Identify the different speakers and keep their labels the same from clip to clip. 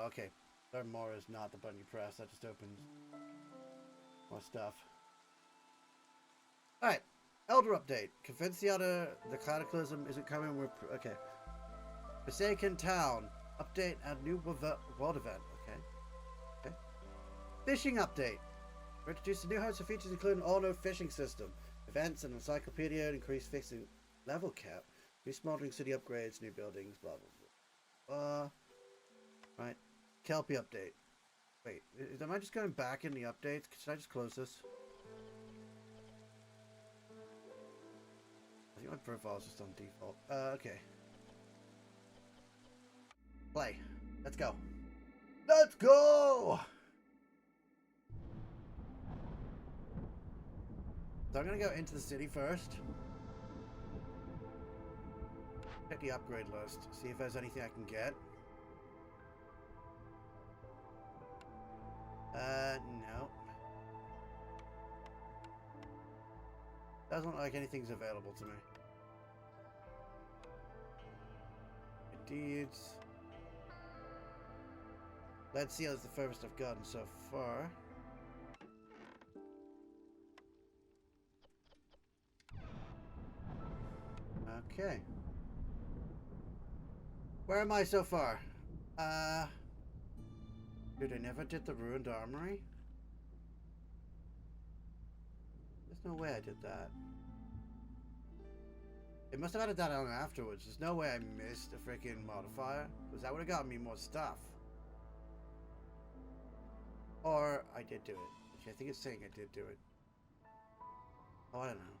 Speaker 1: okay. Learn more is not the button you press. That just opens more stuff. Alright. Elder update. Convince the Cataclysm isn't coming with... Okay. Forsaken Town. Update and new world event. Okay. Okay. Fishing update. We introduced a new host of features including all-new fishing system. Events and encyclopedia, increased fixing level cap. New smoldering city upgrades, new buildings, blah, blah, blah. Right. Kelpie update. Wait, am I just going back in the updates? Should I just close this? I think my profile is just on default. Okay. Play. Let's go. Let's go! So I'm gonna go into the city first. Check the upgrade list. See if there's anything I can get. No. Doesn't look like anything's available to me. Deeds. Lead seal is the furthest I've gotten so far. Okay. Where am I so far? Dude, I never did the ruined armory? There's no way I did that. It must have added that on afterwards. There's no way I missed a freaking modifier. Because that would have gotten me more stuff. Or I did do it. Actually, I think it's saying I did do it. Oh, I don't know.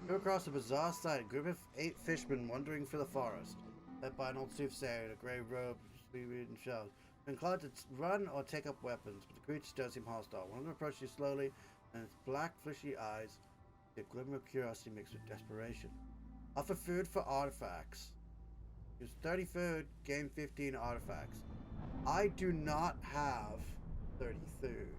Speaker 1: Go across the bizarre sight, a group of 8 fishermen wandering through the forest, led by an old soothsayer in a grey robe, seaweed and shells. They're inclined to run or take up weapons, but the creatures don't seem hostile. One of them approaches you slowly, and its black, fleshy eyes, a glimmer of curiosity mixed with desperation. Offer food for artifacts. Use 30 food, gain 15 artifacts. I do not have 30 food.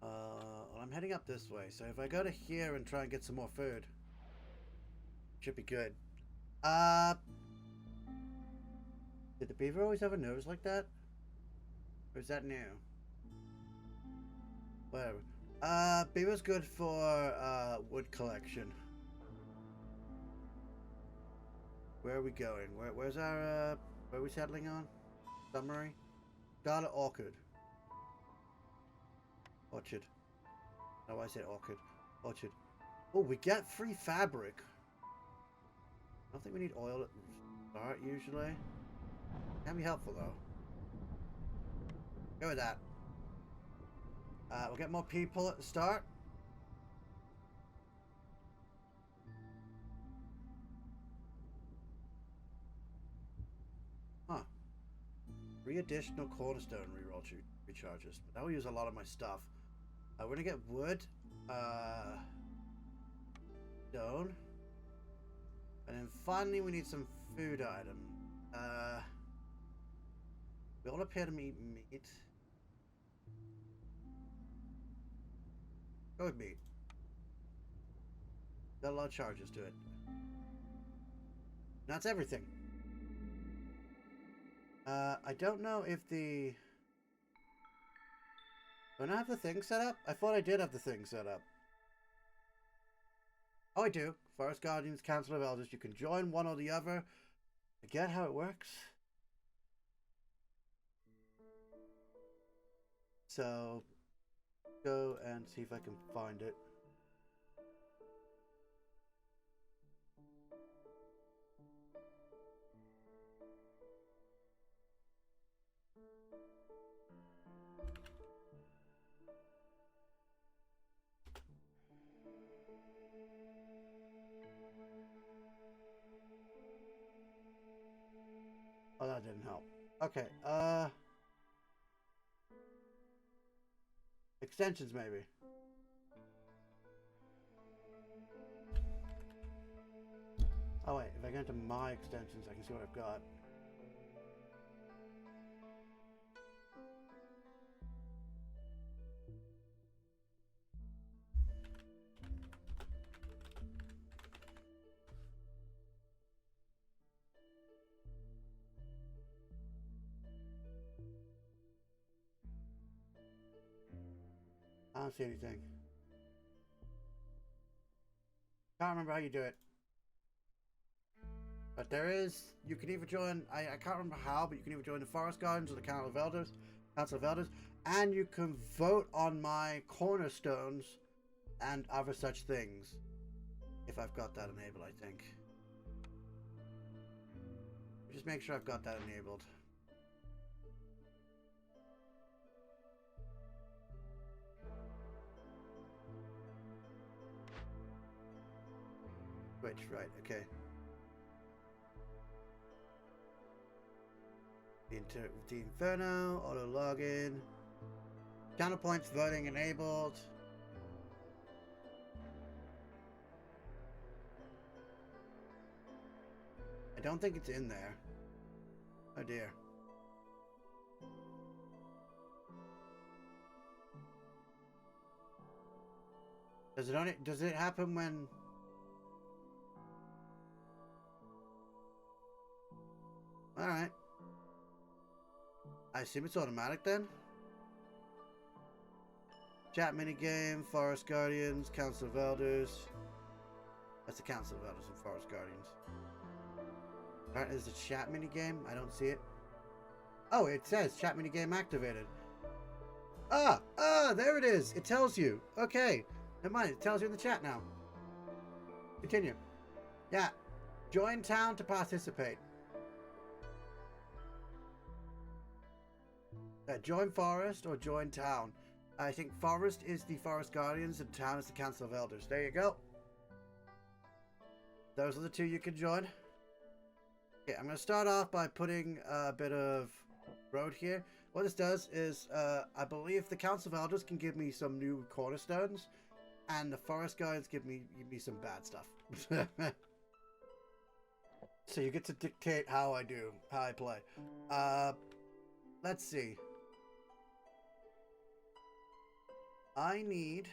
Speaker 1: Well, I'm heading up this way, so if I go to here and try and get some more food, should be good. Did the beaver always have a nose like that? Or is that new? Whatever. Beaver's good for, wood collection. Where are we going? Where's our, where are we settling on? Summary? Scarlet Orchid. Orchard. No, I said orchid. Orchard. Oh, we get free fabric. I don't think we need oil at the start, usually. Can be helpful, though. Go with that. We'll get more people at the start. Huh. 3 additional cornerstone reroll recharges. But that will use a lot of my stuff. We're gonna get wood, stone, and then finally we need some food item. We all appear to eat meat. Go with meat. Got a lot of charges to it. That's everything. I don't know if the... Don't I have the thing set up? I thought I did have the thing set up. Oh, I do. Forest Guardians, Council of Elders. You can join one or the other. I get how it works. So, go and see if I can find it. Oh, that didn't help. Okay, extensions maybe. Oh wait, if I go into my extensions, I can see what I've got. I don't see anything. Can't remember how you do it. But there is, you can either join, I can't remember how, but you can either join the Forest Gardens or the Council of Elders, and you can vote on my cornerstones and other such things. If I've got that enabled, I think. Just make sure I've got that enabled. Switch, right, okay. The Inferno, auto login, counterpoints voting enabled. I don't think it's in there. Oh dear. Does it happen when? All right. I assume it's automatic then. Chat minigame, Forest Guardians, Council of Elders. That's the Council of Elders and Forest Guardians. Alright, there's a chat minigame. I don't see it. Oh, it says chat minigame activated. There it is. It tells you. Okay. Never mind. It tells you in the chat now. Continue. Yeah. Join town to participate. Join Forest or join Town. I think Forest is the Forest Guardians and Town is the Council of Elders. There you go. Those are the two you can join. Okay, I'm going to start off by putting a bit of road here. What this does is, I believe the Council of Elders can give me some new cornerstones, and the Forest Guardians give me some bad stuff. So you get to dictate how I play. Let's see. I need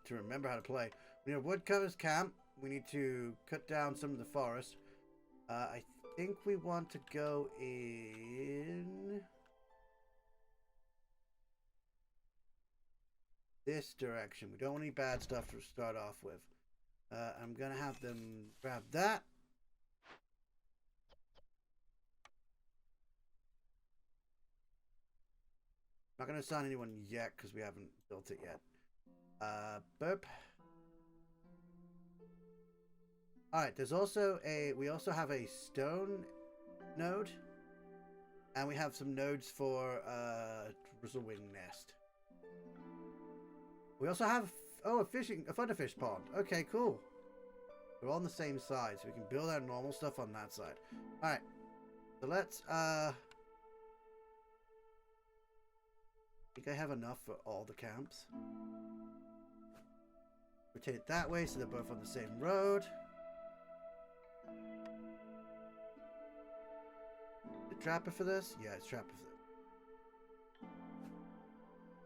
Speaker 1: to remember how to play. We need a woodcutter's camp. We need to cut down some of the forest. I think we want to go in this direction. We don't want any bad stuff to start off with. I'm gonna have them grab that. Not gonna assign anyone yet because we haven't built it yet. Burp. Alright, there's also we also have a stone node. And we have some nodes for Drizzlewing Nest. We also have a Thunderfish pond. Okay, cool. We're all on the same side, so we can build our normal stuff on that side. Alright. So let's I think I have enough for all the camps. Rotate it that way so they're both on the same road. The trapper for this? Yeah, it's trapper for this.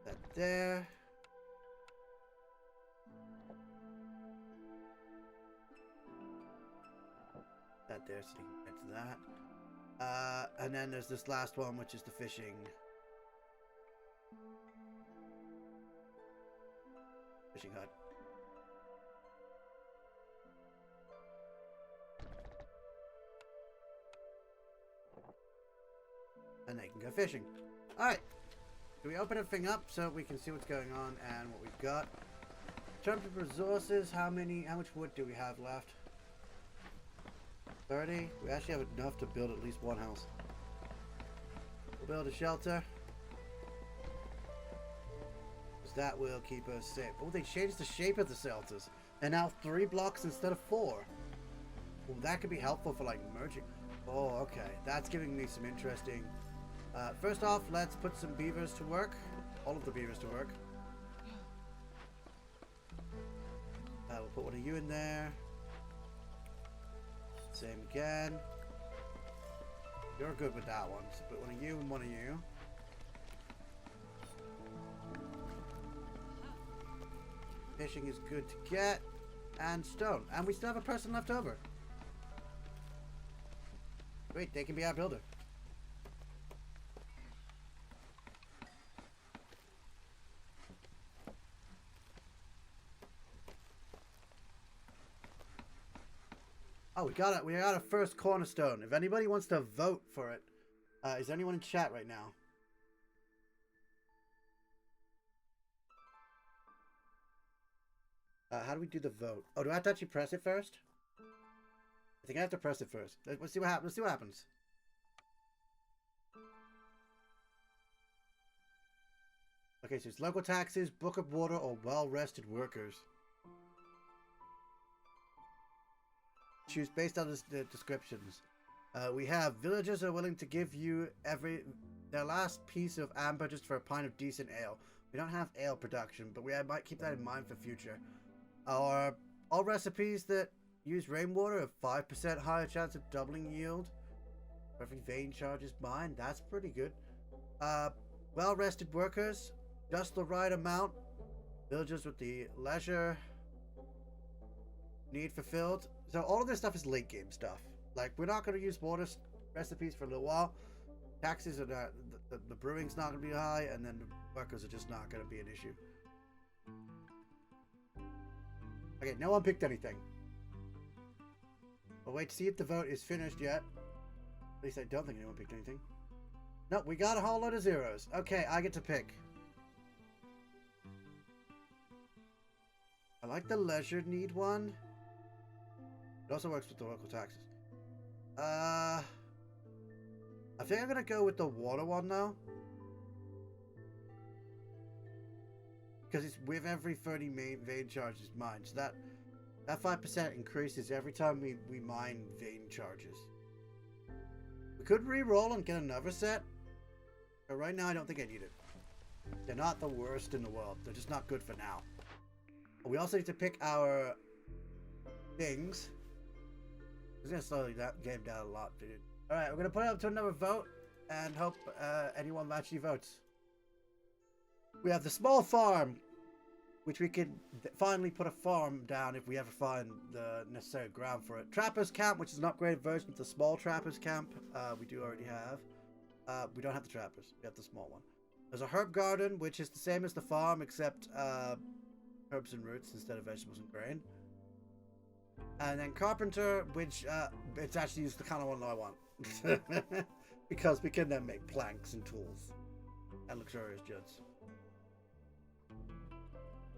Speaker 1: That there. That there so you can get to that. And then there's this last one, which is the fishing. Fishing hut. And they can go fishing. Alright. Do we open everything up so we can see what's going on and what we've got? In terms of resources, how much wood do we have left? 30. We actually have enough to build at least one house. We'll build a shelter. Because that will keep us safe. Oh, they changed the shape of the shelters. They're now 3 blocks instead of 4. Well, that could be helpful for like merging. Oh, okay. That's giving me some interesting... first off, let's put some beavers to work. All of the beavers to work. We'll put one of you in there. Same again. You're good with that one. So put one of you and one of you. Fishing is good to get. And stone. And we still have a person left over. Wait, they can be our builder. we got a first cornerstone. If anybody wants to vote for it, is there anyone in chat right now? How do we do the vote? Oh, do I have to actually press it first? I think I have to press it first. Let's see what happens. Let's see what happens. Okay, so it's local taxes, book of water, or well-rested workers. Choose based on the descriptions. We have villagers are willing to give you their last piece of amber just for a pint of decent ale. We don't have ale production, but we might keep that in mind for future. All recipes that use rainwater have 5% higher chance of doubling yield. Every vein charge is mined. That's pretty good. Well-rested workers, just the right amount. Villagers with the leisure need fulfilled. So all of this stuff is late game stuff. Like, we're not going to use water recipes for a little while. Taxes are not, the brewing's not going to be high, and then the workers are just not going to be an issue. Okay, no one picked anything. We'll wait to see if the vote is finished yet. At least I don't think anyone picked anything. Nope, we got a whole load of zeros. Okay, I get to pick. I like the leisure need one. It also works with the local taxes. I think I'm gonna go with the water one now. Because it's with every 30 vein charges mined. So that 5% increases every time we mine vein charges. We could re-roll and get another set. But right now I don't think I need it. They're not the worst in the world. They're just not good for now. We also need to pick our things. It's gonna slow that game down a lot, dude. Alright, we're gonna put it up to another vote and hope anyone actually votes. We have the small farm, which we can finally put a farm down if we ever find the necessary ground for it. Trapper's Camp, which is an upgraded version of the small Trapper's Camp. We do already have. We don't have the Trappers. We have the small one. There's a herb garden, which is the same as the farm, except herbs and roots instead of vegetables and grain. And then Carpenter, which it's actually the kind of one that I want. Because we can then make planks and tools and luxurious goods.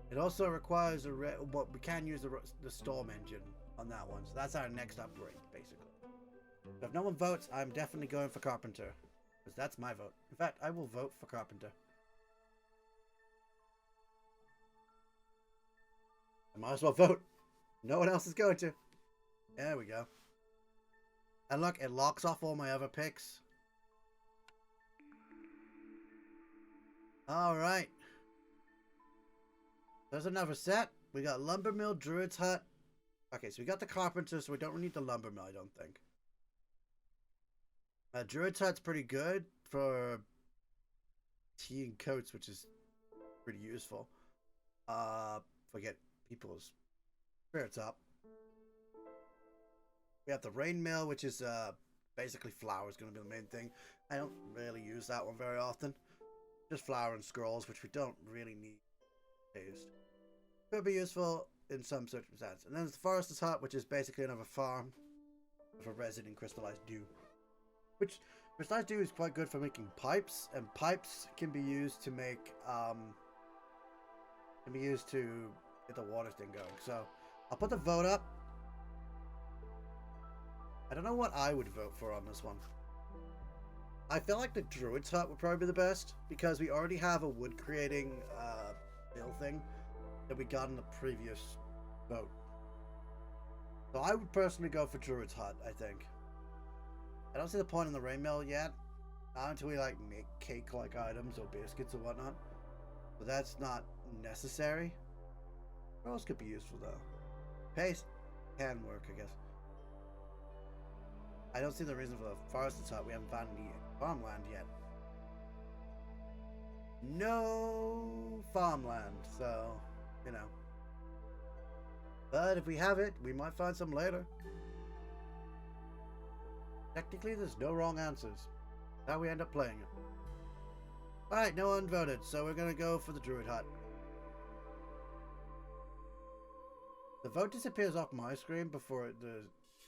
Speaker 1: It also requires we can use the storm engine on that one. So that's our next upgrade, basically. So if no one votes, I'm definitely going for Carpenter. Because that's my vote. In fact, I will vote for Carpenter. I might as well vote. No one else is going to. There we go. And look, it locks off all my other picks. Alright. There's another set. We got Lumber Mill, Druid's Hut. Okay, so we got the Carpenter, so we don't really need the Lumber Mill, I don't think. Druid's Hut's pretty good for tea and coats, which is pretty useful. Forget people's spirits up. We have the Rain Mill, which is basically flour is going to be the main thing. I don't really use that one very often. Just flour and scrolls, which we don't really need used. Could be useful in some circumstances. And then there's the Forester's Hut, which is basically another farm with a resin in crystallized dew. Which crystallized dew is quite good for making pipes, and pipes can be used to make get the water thing going. So I'll put the vote up. I don't know what I would vote for on this one. I feel like the Druid's Hut would probably be the best, because we already have a wood creating mill thing that we got in the previous vote. So I would personally go for Druid's Hut, I think. I don't see the point in the Rain Mill yet. Not until we like make cake-like items or biscuits or whatnot. But that's not necessary. What else could be useful though? Paste can work, I guess. I don't see the reason for the Forester's Hut. We haven't found any farmland yet. No farmland, so, you know. But if we have it, we might find some later. Technically, there's no wrong answers. That's how we end up playing it. Alright, no one voted, so we're gonna go for the Druid Hut. The vote disappears off my screen before the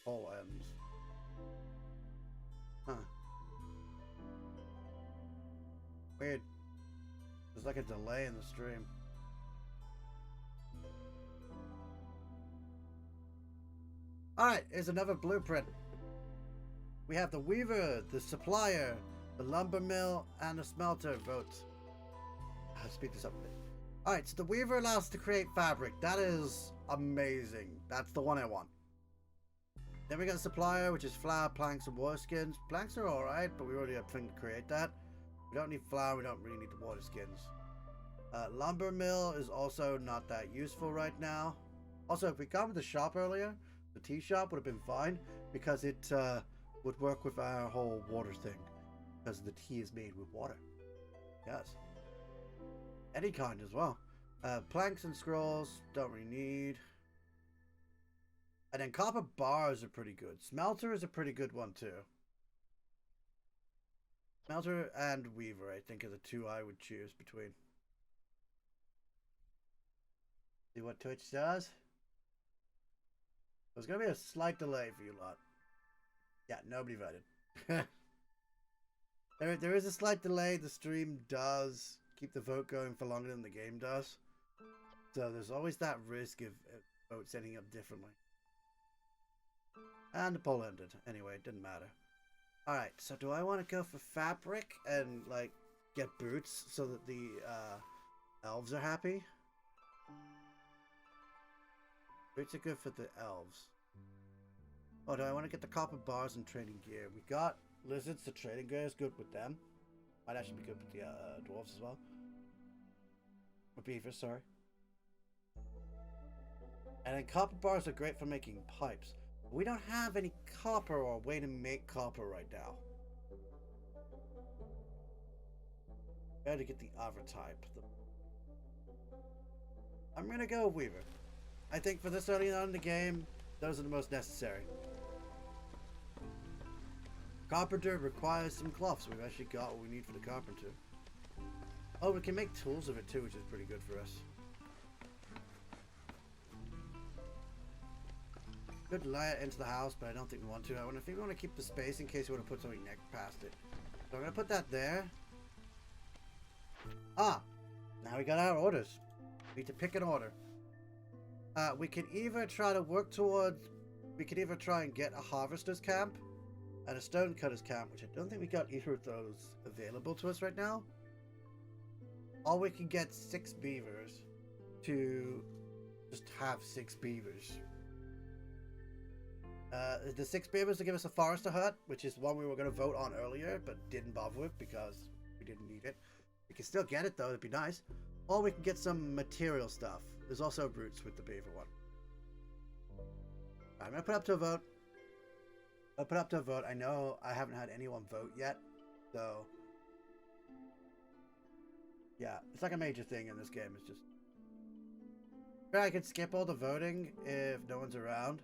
Speaker 1: Pole ends. Huh. Weird. There's like a delay in the stream. Alright, here's another blueprint. We have the weaver, the supplier, the lumber mill, and the smelter votes. I'll speed this up a bit. Alright, so the weaver allows us to create fabric. That is amazing. That's the one I want. Then we got the supplier, which is flour, planks, and water skins. Planks are alright, but we already have thing to create that. We don't need flour, we don't really need the water skins. Lumber mill is also not that useful right now. Also, if we got with the shop earlier, the tea shop would have been fine, because it would work with our whole water thing. Because the tea is made with water. Yes. Any kind as well. Planks and scrolls, don't really need. And then copper bars are pretty good. Smelter is a pretty good one too. Smelter and weaver, I think, are the two I would choose between. See what Twitch does? There's gonna be a slight delay for you lot. Yeah, nobody voted. There is a slight delay. The stream does keep the vote going for longer than the game does. So there's always that risk of votes ending up differently. And the poll ended. Anyway, it didn't matter. Alright, so do I want to go for fabric and, like, get boots so that the elves are happy? Boots are good for the elves. Oh, do I want to get the copper bars and trading gear? We got lizards, the trading gear is good with them. Might actually be good with the dwarves as well. Or beavers, sorry. And then copper bars are great for making pipes. We don't have any copper or way to make copper right now. Gotta get the other type. I'm gonna go Weaver. I think for this early on in the game, those are the most necessary. Carpenter requires some cloths. We've actually got what we need for the carpenter. Oh, we can make tools of it too, which is pretty good for us. Could lay it into the house, but I don't think we want to. I think we want to keep the space in case we want to put something next past it. So I'm going to put that there. Ah! Now we got our orders. We need to pick an order. We can either try to work towards... We can either try and get a harvester's camp and a stonecutter's camp, which I don't think we got either of those available to us right now. Or we can get 6 beavers to just have 6 beavers. The 6 beavers to give us a forester hut, which is one we were going to vote on earlier, but didn't bother with because we didn't need it. We can still get it though, it'd be nice. Or we can get some material stuff. There's also roots with the beaver one. I'm going to put up to a vote. I'll put up to a vote. I know I haven't had anyone vote yet, so... Yeah, it's like a major thing in this game. It's just... I could skip all the voting if no one's around.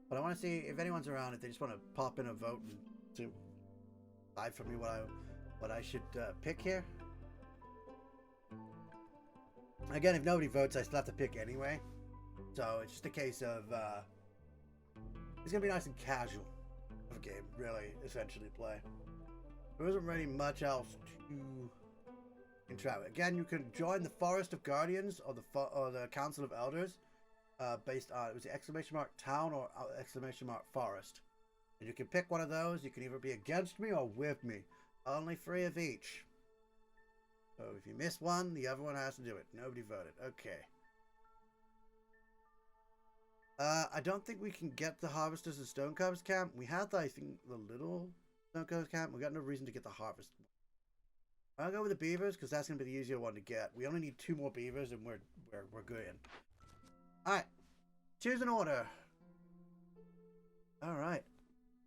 Speaker 1: But I want to see if anyone's around, if they just want to pop in a vote and decide for me what I should pick here. Again, if nobody votes, I still have to pick anyway. So it's just a case of it's gonna be nice and casual of a game, really, essentially play. There isn't really much else to interact with. Again, you can join the Forest of Guardians or the Council of Elders. Based on, it was the exclamation mark town or exclamation mark forest. And you can pick one of those. You can either be against me or with me. Only 3 of each. So if you miss one, the other one has to do it. Nobody voted. Okay. I don't think we can get the Harvesters and Stonecutters camp. We had, I think, the little Stonecutters camp. We got no reason to get the Harvest. I'll go with the beavers because that's going to be the easier one to get. We only need 2 more beavers and we're good in. Alright, choose an order. Alright,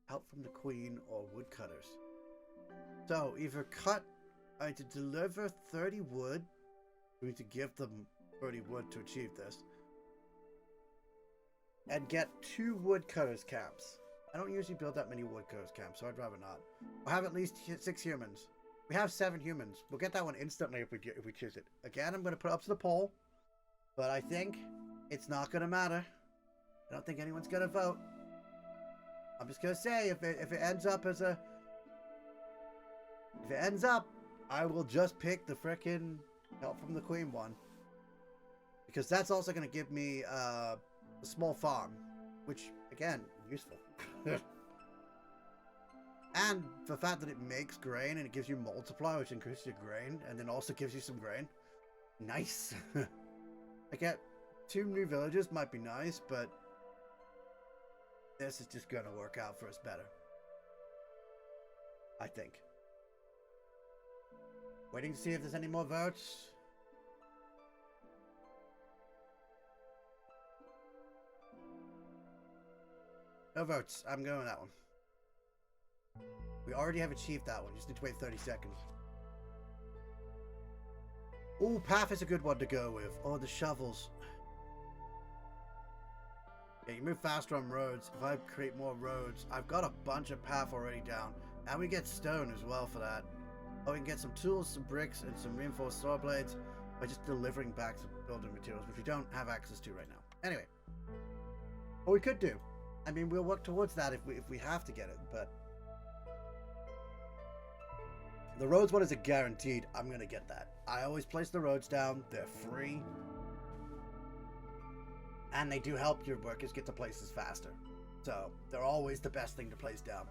Speaker 1: help from the queen or woodcutters. So, either cut, I need to deliver 30 wood. We need to give them 30 wood to achieve this. And get 2 woodcutters camps. I don't usually build that many woodcutters camps, so I'd rather not. We'll have at least 6 humans. We have 7 humans. We'll get that one instantly if we choose it. Again, I'm going to put it up to the poll. But I think it's not gonna matter. I don't think anyone's gonna vote. I'm just gonna say, if it ends up as a... If it ends up, I will just pick the frickin' Help from the Queen one. Because that's also gonna give me a small farm. Which, again, useful. And the fact that it makes grain and it gives you multiply, which increases your grain, and then also gives you some grain. Nice. I get 2 new villages, might be nice, but this is just going to work out for us better. I think. Waiting to see if there's any more votes. No votes. I'm going with that one. We already have achieved that one. Just need to wait 30 seconds. Ooh, path is a good one to go with. Oh, the shovels. Yeah, you move faster on roads. If I create more roads, I've got a bunch of path already down. And we get stone as well for that. Oh, we can get some tools, some bricks, and some reinforced saw blades by just delivering back some building materials, which we don't have access to right now. Anyway. What we could do. I mean, we'll work towards that if we have to get it, but... The roads one is a guaranteed. I'm going to get that. I always place the roads down. They're free. And they do help your workers get to places faster. So, they're always the best thing to place down.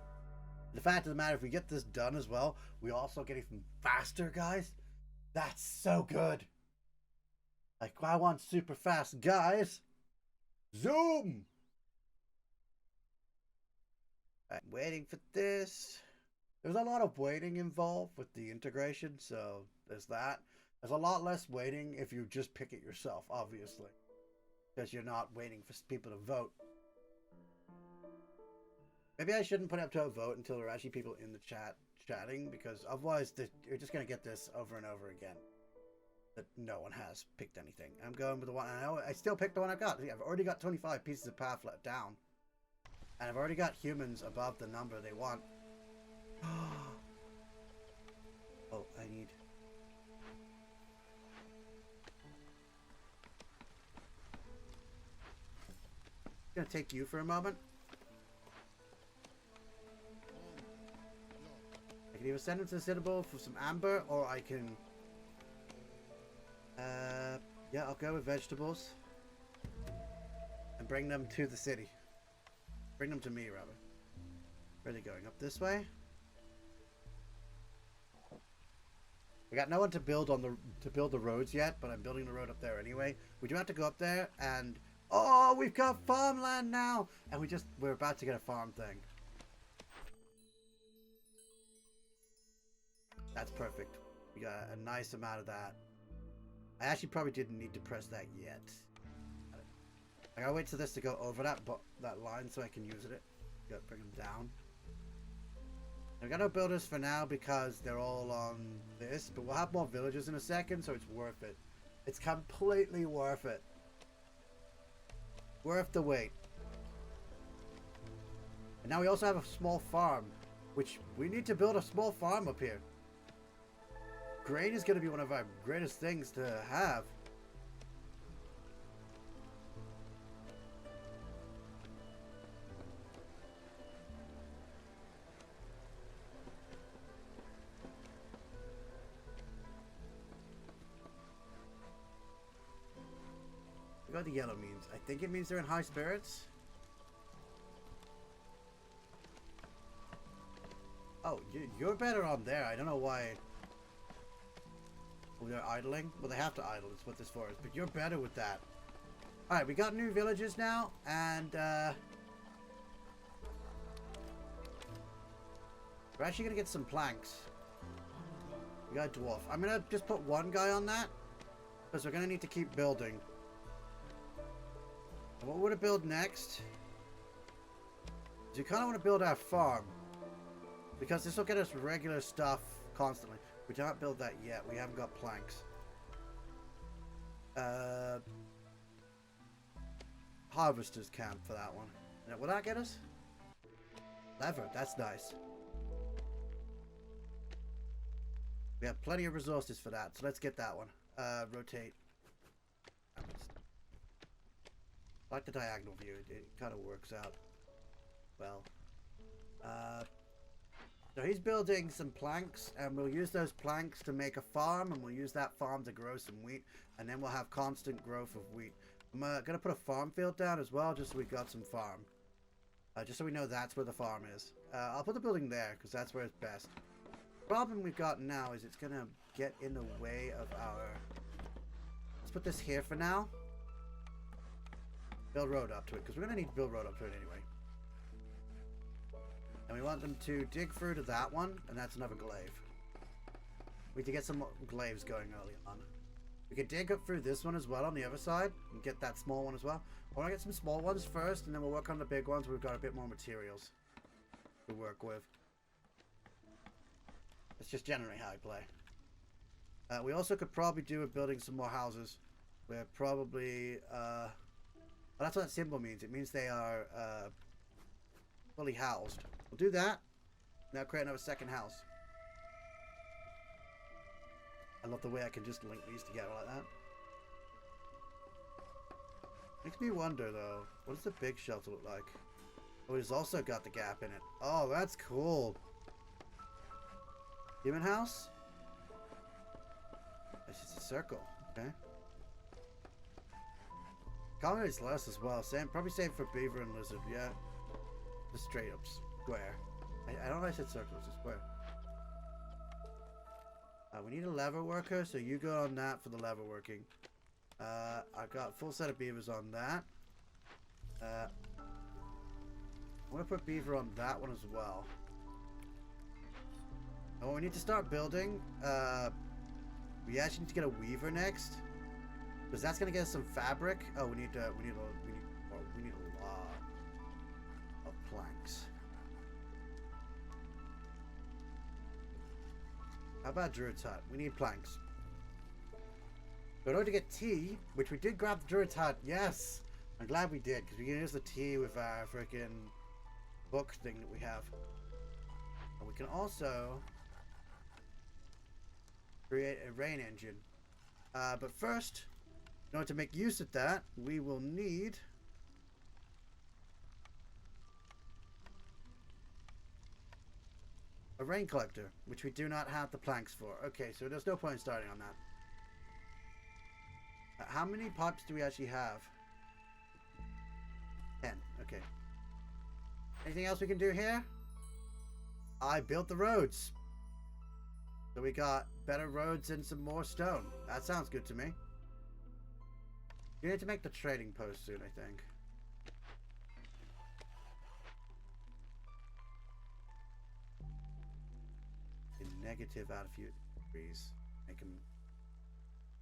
Speaker 1: The fact of the matter, if we get this done as well, we also get even faster, guys. That's so good. Like, I want super fast, guys. Zoom! I'm waiting for this. There's a lot of waiting involved with the integration, so there's that. There's a lot less waiting if you just pick it yourself, obviously. Because you're not waiting for people to vote. Maybe I shouldn't put it up to a vote until there are actually people in the chat chatting, because otherwise you're just going to get this over and over again. That no one has picked anything. I'm going with the one, I still picked the one I've got. I've already got 25 pieces of path let down. And I've already got humans above the number they want. Oh, I need... I'm gonna take you for a moment. I can either send them to the Citadel for some amber, or I can... yeah, I'll go with vegetables. And bring them to the city. Bring them to me, rather. Where are they going? Up this way? We got no one to build on the roads yet, but I'm building the road up there anyway. We do have to go up there, and oh, we've got farmland now, and we're about to get a farm thing. That's perfect. We got a nice amount of that. I actually probably didn't need to press that yet. I gotta wait till this to go over that line so I can use it. Gotta bring them down. I got no builders for now because they're all on this, but we'll have more villagers in a second, so it's worth it. It's completely worth it. Worth the wait. And now we also have a small farm, which we need to build a small farm up here. Grain is going to be one of our greatest things to have. What the yellow means? I think it means they're in high spirits. Oh, you're better on there. I don't know why. Oh, they're idling? Well, they have to idle. That's what this for is. But you're better with that. Alright, we got new villages now. And, we're actually going to get some planks. We got a dwarf. I'm going to just put one guy on that. Because we're going to need to keep building. What we're going to build next is we kind of want to build our farm, because this will get us regular stuff constantly. We don't build that yet. We haven't got planks. Harvester's camp for that one. Now, will that get us? Leather. That's nice. We have plenty of resources for that, so let's get that one. Rotate. I like the diagonal view. It kind of works out well. So he's building some planks, and we'll use those planks to make a farm, and we'll use that farm to grow some wheat, and then we'll have constant growth of wheat. I'm going to put a farm field down as well, just so we got some farm. Just so we know that's where the farm is. I'll put the building there, because that's where it's best. The problem we've got now is it's going to get in the way of our... Let's put this here for now. Build road up to it, because we're going to need to build road up to it anyway. And we want them to dig through to that one, and that's another glaive. We need to get some glaives going early on. We can dig up through this one as well on the other side, and get that small one as well. I want to get some small ones first, and then we'll work on the big ones where we've got a bit more materials to work with. That's just generally how I play. We also could probably do with building some more houses. We're probably... well, that's what that symbol means. It means they are fully housed. We'll do that. Now create another second house. I love the way I can just link these together like that. Makes me wonder though, what does the big shelter look like? Oh, it's also got the gap in it. Oh, that's cool. Human house? It's just a circle. Okay. Colony is less as well. Same, probably same for beaver and lizard. Yeah. Just straight up square. I don't know if I said circle, it's a square. We need a lever worker, so you go on that for the lever working. I've got a full set of beavers on that. I'm going to put beaver on that one as well. Oh, we need to start building. We actually need to get a weaver next, because that's going to get us some fabric. Oh, we need a lot of planks. How about Druid's Hut? We need planks. But in order to get tea, which we did grab the Druid's Hut, yes! I'm glad we did, because we can use the tea with our freaking book thing that we have. And we can also create a rain engine. But first, in order to make use of that, we will need... a rain collector, which we do not have the planks for. Okay, so there's no point in starting on that. How many pipes do we actually have? 10. Okay. Anything else we can do here? I built the roads. So we got better roads and some more stone. That sounds good to me. You need to make the trading post soon, I think. Negative out a few degrees. Make them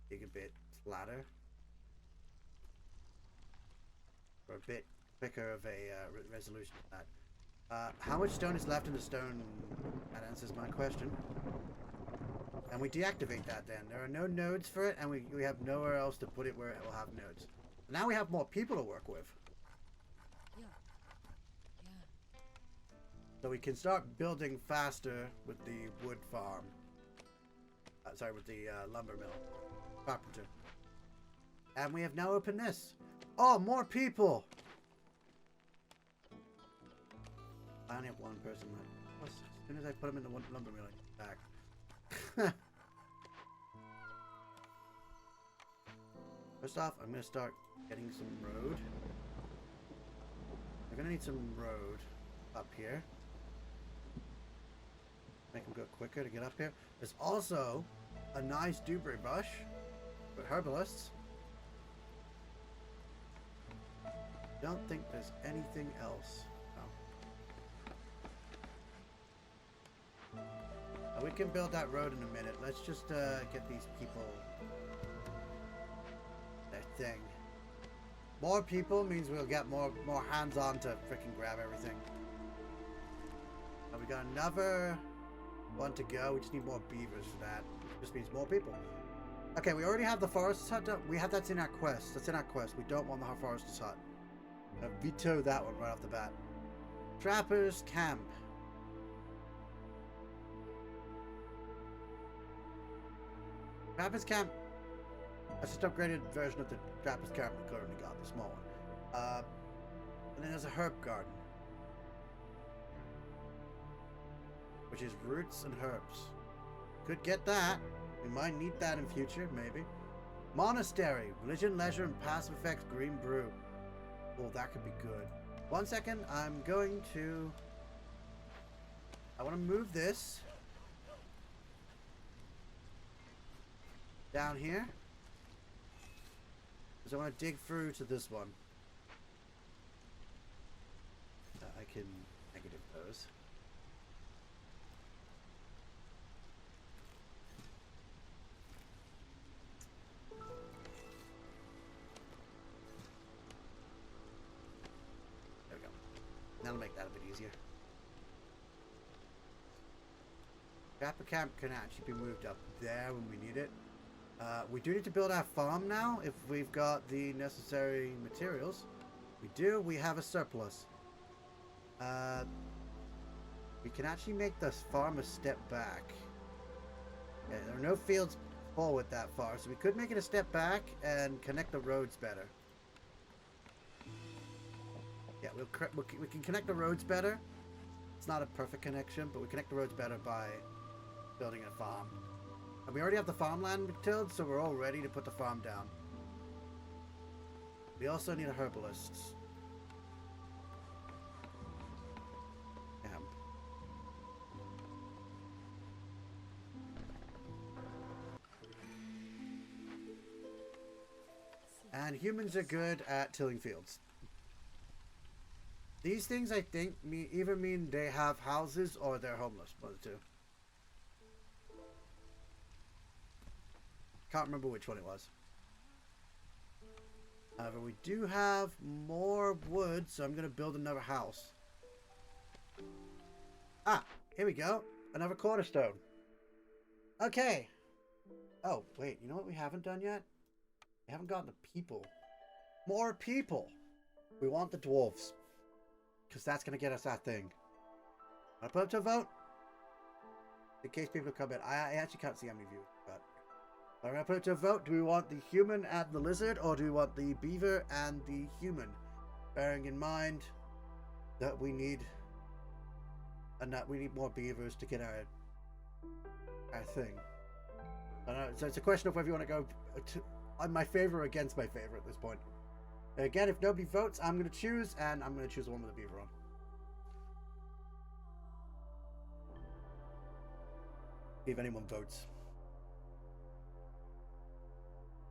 Speaker 1: dig a bit flatter. Or a bit quicker of a resolution of that. How much stone is left in the stone? That answers my question. And we deactivate that then. There are no nodes for it, and we have nowhere else to put it where it will have nodes. Now we have more people to work with. So we can start building faster with the wood farm. Sorry, with the lumber mill. Carpenter. And we have now opened this. Oh, more people! I only have one person left. As soon as I put them in the lumber mill, I get back. First off, I'm going to start getting some road. We're going to need some road up here. Make them go quicker to get up here. There's also a nice dewberry bush for herbalists. Don't think there's anything else. No. We can build that road in a minute. Let's just get these people their thing. More people means we'll get more hands-on to freaking grab everything. We got another one to go. We just need more beavers for that. Just means more people. Okay, we already have the forester's hut done. We have that's in our quest. That's in our quest. We don't want the forester's hut. Veto that one right off the bat. Trapper's camp. Trapper's camp. That's just an upgraded version of the Trapper's camp we currently got, the small one. And then there's a herb garden, which is roots and herbs. Could get that. We might need that in future, maybe. Monastery, religion, leisure, and passive effects, green brew. Oh, that could be good. 1 second, I want to move this down here, because I want to dig through to this one. I can negative those. There we go. That'll make that a bit easier. Trapper camp can actually be moved up there when we need it. We do need to build our farm now if we've got the necessary materials. We do. We have a surplus. We can actually make this farm a step back. Okay, there are no fields forward that far, so we could make it a step back and connect the roads better. Yeah, we can connect the roads better. It's not a perfect connection, but we connect the roads better by building a farm. And we already have the farmland tilled, so we're all ready to put the farm down. We also need a herbalist. And humans are good at tilling fields. These things, I think, either mean they have houses or they're homeless. One of the two. Can't remember which one it was. However, we do have more wood, so I'm going to build another house. Ah, here we go. Another cornerstone. Okay. Oh, wait. You know what we haven't done yet? We haven't gotten the people. More people. We want the dwarves. Because that's going to get us that thing. I'll put up to a vote. In case people come in. I actually can't see how many views. But I'm going to put it to a vote. Do we want the human and the lizard? Or do we want the beaver and the human? Bearing in mind that we need... And that we need more beavers to get our thing. I don't know. So it's a question of whether you want to go on my favor or against my favor at this point. Again, if nobody votes, I'm going to choose, and I'm going to choose the one with the beaver on. If anyone votes.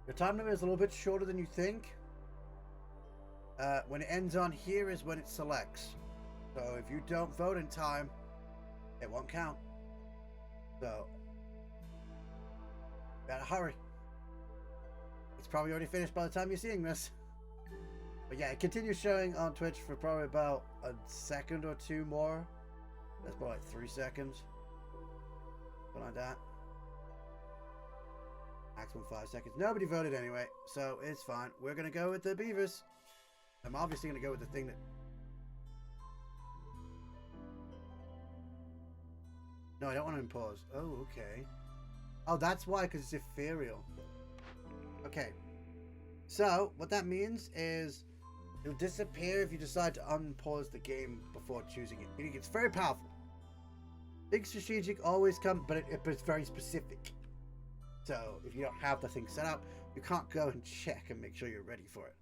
Speaker 1: Your time limit is a little bit shorter than you think. When it ends on here is when it selects. So if you don't vote in time, it won't count. So, gotta hurry. It's probably already finished by the time you're seeing this. But yeah, it continues showing on Twitch for probably about a second or two more. That's probably like 3 seconds. Something like that. Maximum 5 seconds. Nobody voted anyway, so it's fine. We're gonna go with the beavers. I'm obviously gonna go with the thing that... No, I don't want to impose. Oh, okay. Oh, that's why, because it's ethereal. Okay. So, what that means is it'll disappear if you decide to unpause the game before choosing it. Meaning it's very powerful. Big strategic always come, but it's very specific. So, if you don't have the thing set up, you can't go and check and make sure you're ready for it.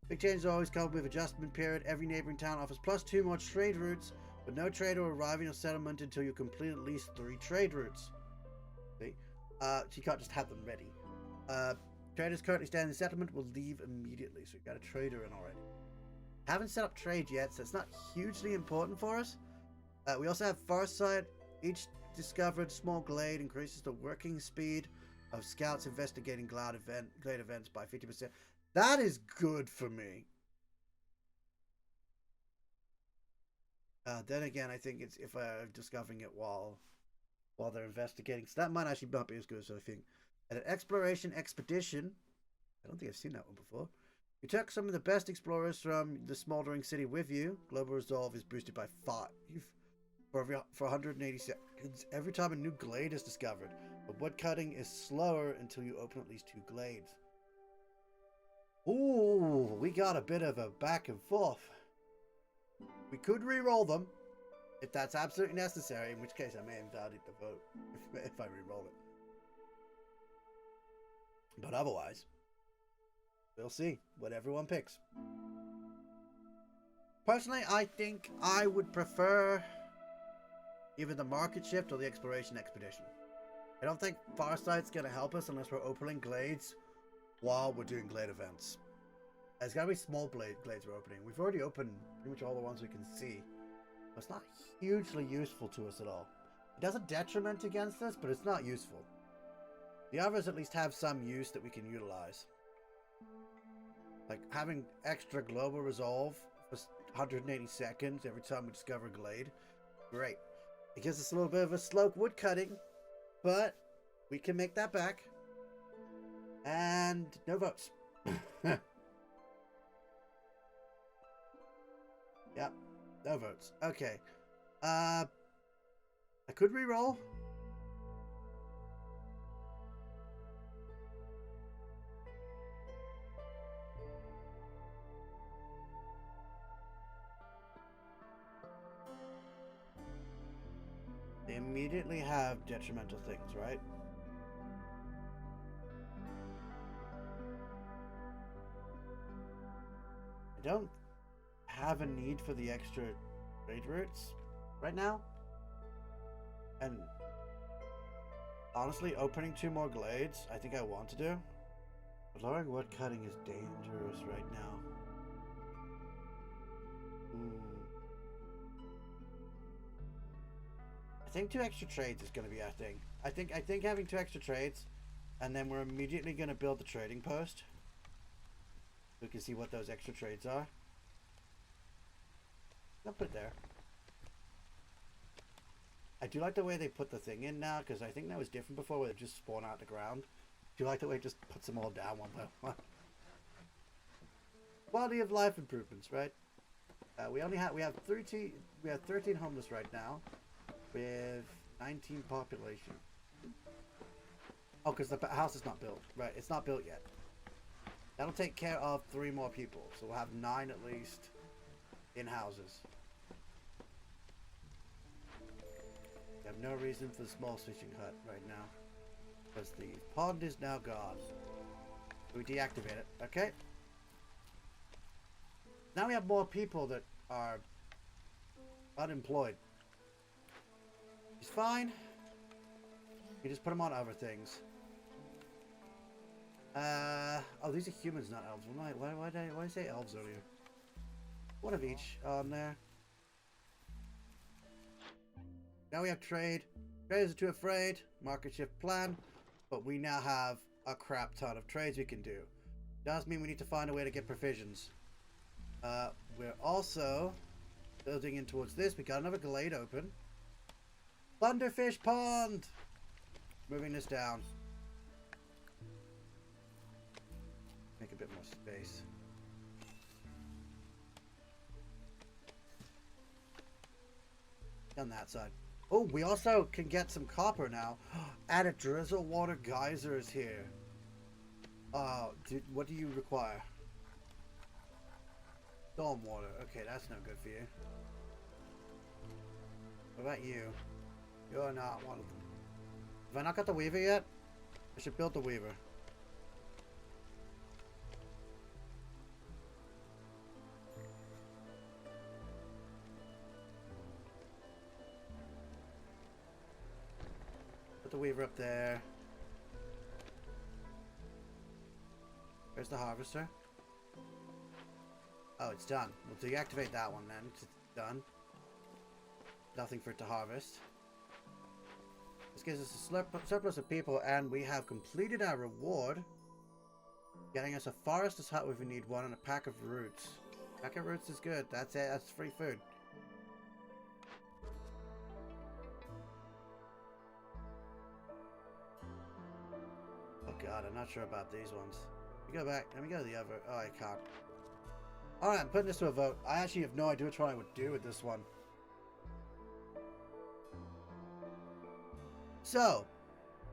Speaker 1: Big changes always come with adjustment period. Every neighboring town offers +2 more trade routes, but no trader will arrive in your settlement until you complete at least 3 trade routes. See? So you can't just have them ready. Traders currently standing in the settlement will leave immediately, so we've got a trader in already. Haven't set up trade yet, so it's not hugely important for us. We also have Farsight. Each discovered small glade increases the working speed of scouts investigating glade events by 50%. That is good for me. Then again, I think it's if I'm discovering it while they're investigating. So that might actually not be as good as I think. And an exploration expedition. I don't think I've seen that one before. You took some of the best explorers from the smoldering city with you. Global resolve is boosted by 5 for 180 seconds every time a new glade is discovered. But wood cutting is slower until you open at least 2 glades. Ooh, we got a bit of a back and forth. We could re-roll them, if that's absolutely necessary, in which case I may invalidate the vote if I re-roll it. But otherwise, we'll see what everyone picks. Personally, I think I would prefer either the market shift or the exploration expedition. I don't think Farsight's going to help us unless we're opening glades while we're doing glade events. There's got to be small glades we're opening. We've already opened pretty much all the ones we can see. But it's not hugely useful to us at all. It does a detriment against us, but it's not useful. The others at least have some use that we can utilize. Like having extra global resolve for 180 seconds every time we discover a glade. Great. It gives us a little bit of a slow wood cutting, but we can make that back. And no votes. Yep, no votes. Okay. I could re-roll. They immediately have detrimental things, right? I don't have a need for the extra trade routes right now. And honestly, opening 2 more glades, I think I want to do. But lowering wood cutting is dangerous right now. I think 2 extra trades is going to be our thing. I think having 2 extra trades, and then we're immediately going to build the trading post. So we can see what those extra trades are. I'll put it there. I do like the way they put the thing in now, because I think that was different before, where they just spawn out the ground. Do you like the way it just puts them all down one by one? Quality of life improvements, right? We have 13 homeless right now, with 19 population. Oh, because the house is not built. Right, it's not built yet. That'll take care of 3 more people, so we'll have 9 at least in houses. We have no reason for the small fishing hut right now, because the pond is now gone. We deactivate it. Okay. Now we have more people that are unemployed. It's fine. You just put them on other things. Oh, these are humans, not elves. Why did I say elves earlier? One of each on there. Now we have trade. Traders are too afraid. Market shift plan. But we now have a crap ton of trades we can do. Does mean we need to find a way to get provisions. We're also building in towards this. We got another glade open. Thunderfish Pond! Moving this down. Make a bit more space. On that side. Oh, we also can get some copper now. Add a drizzle water geyser is here. What do you require? Storm water. Okay, that's no good for you. What about you? You're not one of them. Have I not got the weaver yet? I should build the weaver. Put the weaver up there. Where's the harvester? Oh, it's done. We'll deactivate that one then. It's done. Nothing for it to harvest. This gives us a surplus of people, and we have completed our reward. Getting us a forester's hut if we need one, and a pack of roots. Pack of roots is good. That's it. That's free food. Oh god, I'm not sure about these ones. Let me go back. Let me go to the other. Oh, I can't. Alright, I'm putting this to a vote. I actually have no idea which one I would do with this one. So,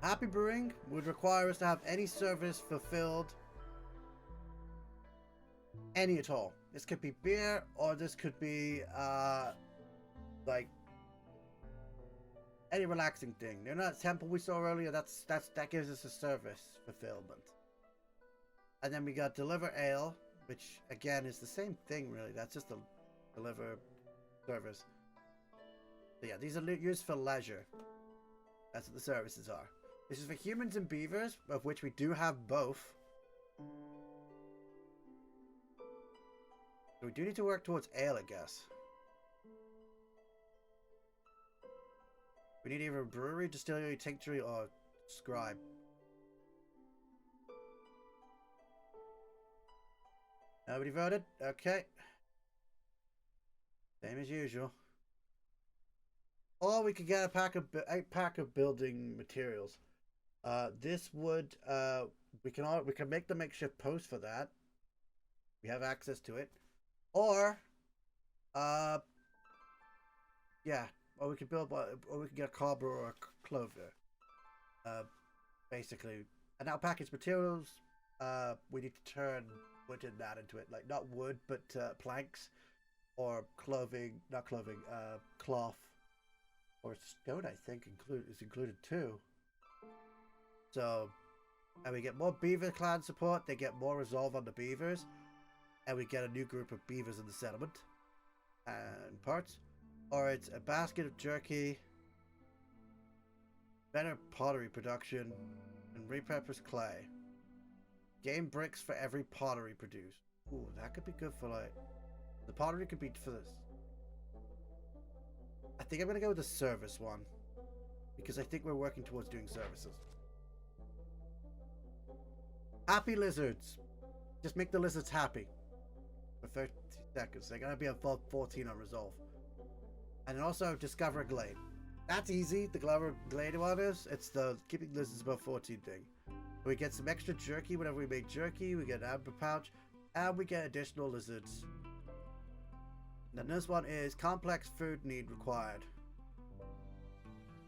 Speaker 1: Happy Brewing would require us to have any service fulfilled Any at all. This could be beer, or this could be like any relaxing thing. You know that temple we saw earlier? That gives us a service fulfillment. And then we got deliver ale, which again is the same thing really. That's just a deliver service. So yeah, these are used for leisure. That's what the services are. This is for humans and beavers, of which we do have both. So we do need to work towards ale, I guess. We need either a brewery, distillery, tinctury, or scribe. Nobody voted? Okay. Same as usual. Or we could get a 8-pack of building materials. This would we can make the makeshift post for that. We have access to it. Or yeah, or we could build, or we could get a cobra or a clover. Basically, and now package materials. We need to turn wood and that into it, like not wood but planks, or clothing, not clothing, cloth, or stone. I think is included too. So, and we get more beaver clan support. They get more resolve on the beavers, and we get a new group of beavers in the settlement and parts. Or it's a basket of jerky, better pottery production, and repurpose clay. Game bricks for every pottery produced. Ooh, that could be good for like... The pottery could be for this. I think I'm going to go with the service one. Because I think we're working towards doing services. Happy lizards. Just make the lizards happy. For 30 seconds. They're going to be above 14 on resolve. And then also discover a glade. That's easy. The glade one is. It's the keeping lizards above 14 thing. We get some extra jerky whenever we make jerky. We get an amber pouch. And we get additional lizards. And then this one is complex food need required.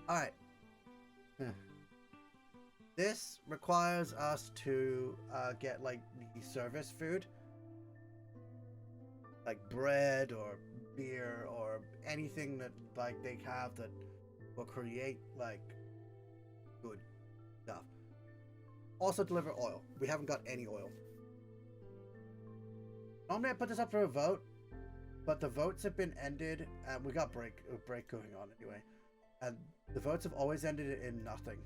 Speaker 1: Alright. This requires us to get like the service food. Like bread or beer or anything that like they have that will create like good stuff. Also deliver oil. We haven't got any oil. Normally I put this up for a vote, but the votes have been ended, and we got a break going on anyway, and the votes have always ended in nothing.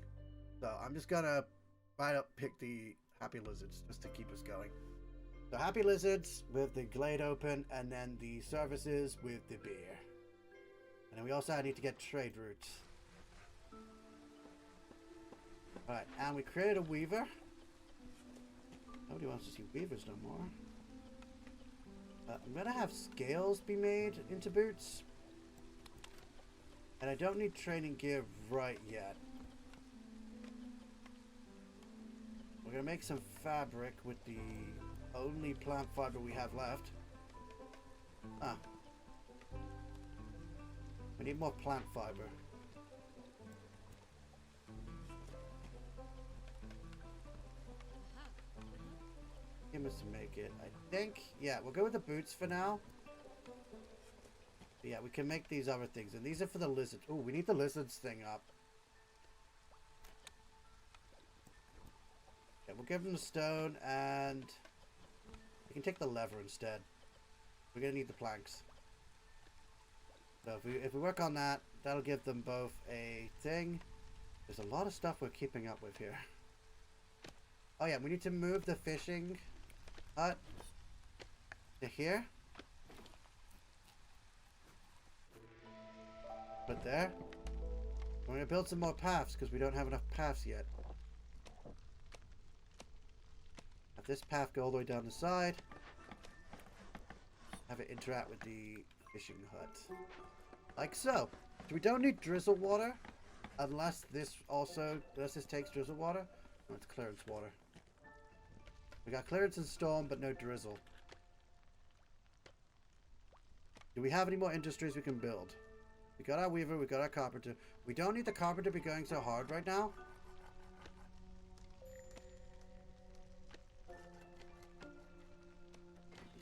Speaker 1: So I'm just gonna right up pick the happy lizards just to keep us going. So happy lizards with the glade open, and then the services with the beer. And then we also need to get trade routes. Alright, and we created a weaver. Nobody wants to see weavers no more. I'm gonna have scales be made into boots. And I don't need training gear right yet. We're gonna make some fabric with the only plant fiber we have left. Ah. We need more plant fiber. Humans to make it, I think. Yeah, we'll go with the boots for now. But yeah, we can make these other things, and these are for the lizards. Oh, we need the lizards thing up. Okay, we'll give them the stone, and we can take the lever instead. We're gonna need the planks. So if we work on that, that'll give them both a thing. There's a lot of stuff we're keeping up with here. Oh yeah, we need to move the fishing hut to here. Put there. We're gonna build some more paths because we don't have enough paths yet. Have this path go all the way down the side. Have it interact with the fishing hut. Like so. So we don't need drizzle water unless this takes drizzle water. Oh, it's clearance water. We got clearance and storm, but no drizzle. Do we have any more industries we can build? We got our weaver, we got our carpenter. We don't need the carpenter to be going so hard right now.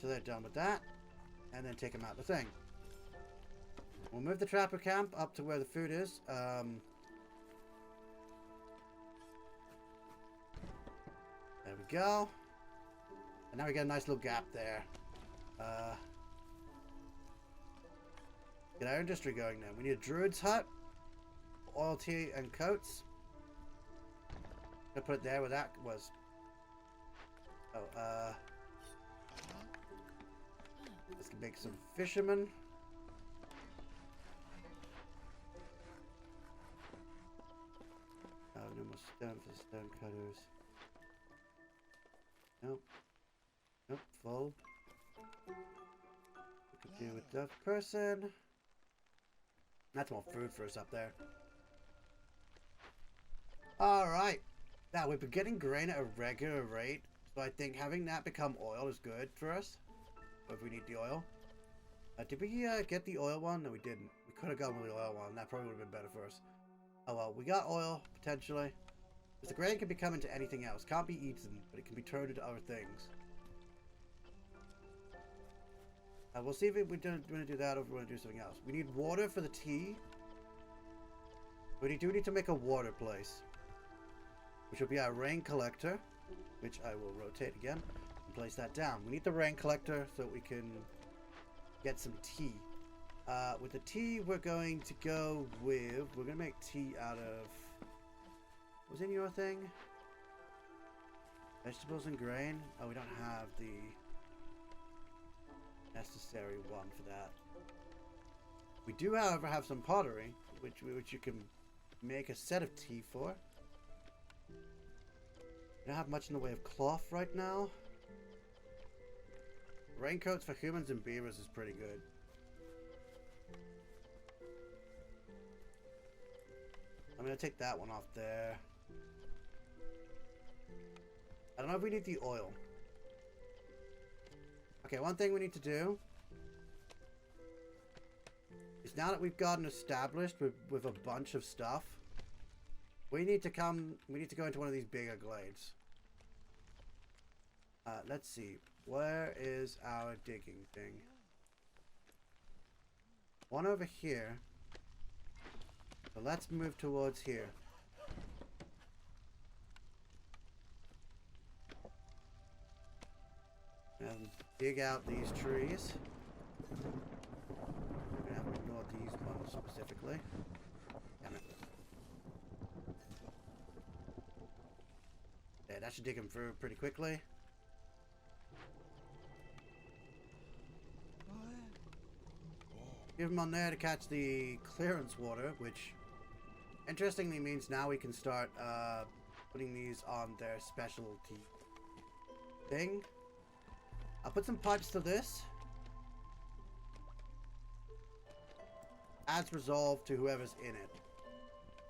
Speaker 1: till they're done with that, and then take them out the thing. We'll move the trapper camp up to where the food is. There we go. And now we got a nice little gap there. Get our industry going now. We need a druid's hut, oil tea and coats. Gonna put it there where that was. Oh, let's make some fishermen. Oh, no more stone for the stone cutters. Nope. Nope, full. We could do with that person. That's more food for us up there. Alright. Now, we've been getting grain at a regular rate. So I think having that become oil is good for us. If we need the oil. Did we get the oil one? No, we didn't. We could have gone with the oil one. That probably would have been better for us. Oh well, we got oil, potentially. Because the grain can become into anything else. Can't be eaten, but it can be turned into other things. We'll see if we want to do that or if we want to do something else. We need water for the tea. We do need to make a water place. Which will be our rain collector. Which I will rotate again. And place that down. We need the rain collector so that we can get some tea. With the tea, we're going to go with... We're going to make tea out of... What was in your thing? Vegetables and grain? Oh, we don't have the necessary one for that. We do, however, have some pottery, which you can make a set of tea for. We don't have much in the way of cloth right now. Raincoats for humans and beavers is pretty good. I'm going to take that one off there. I don't know if we need the oil. Okay, one thing we need to do is now that we've gotten established with a bunch of stuff, we need to go into one of these bigger glades. Let's see. Where is our digging thing? One over here. So let's move towards here. And dig out these trees. We're gonna have to ignore these ones specifically. Damn it. Yeah, that should dig them through pretty quickly. Give them on there to catch the clearance water, which interestingly means now we can start putting these on their specialty thing. I'll put some pipes to this. Adds resolve to whoever's in it.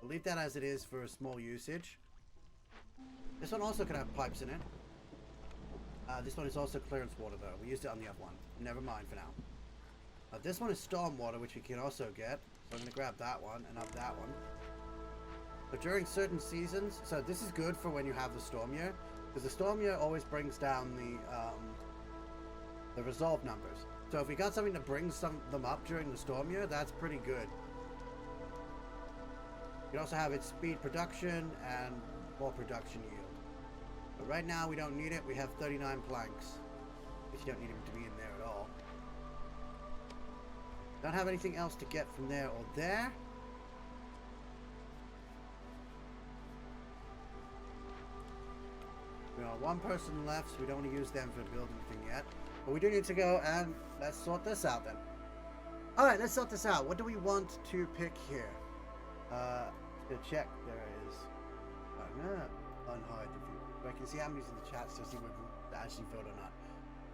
Speaker 1: We'll leave that as it is for a small usage. This one also can have pipes in it. This one is also clearance water though. We used it on the other one. Never mind for now. This one is storm water, which we can also get. So I'm going to grab that one and up that one. But during certain seasons, so this is good for when you have the storm year, because the storm year always brings down the resolve numbers. So if we got something that brings them up during the storm year, that's pretty good. You can also have its speed production and more production yield. But right now we don't need it. We have 39 planks, which you don't need them to be in there at all. Don't have anything else to get from there or there. We got one person left, so we don't want to use them for building anything yet. But we do need to go and let's sort this out then. Alright, let's sort this out. What do we want to pick here? To check, there is... I'm gonna unhide the view. But I can see I'm using the chat to see whether they actually vote or not.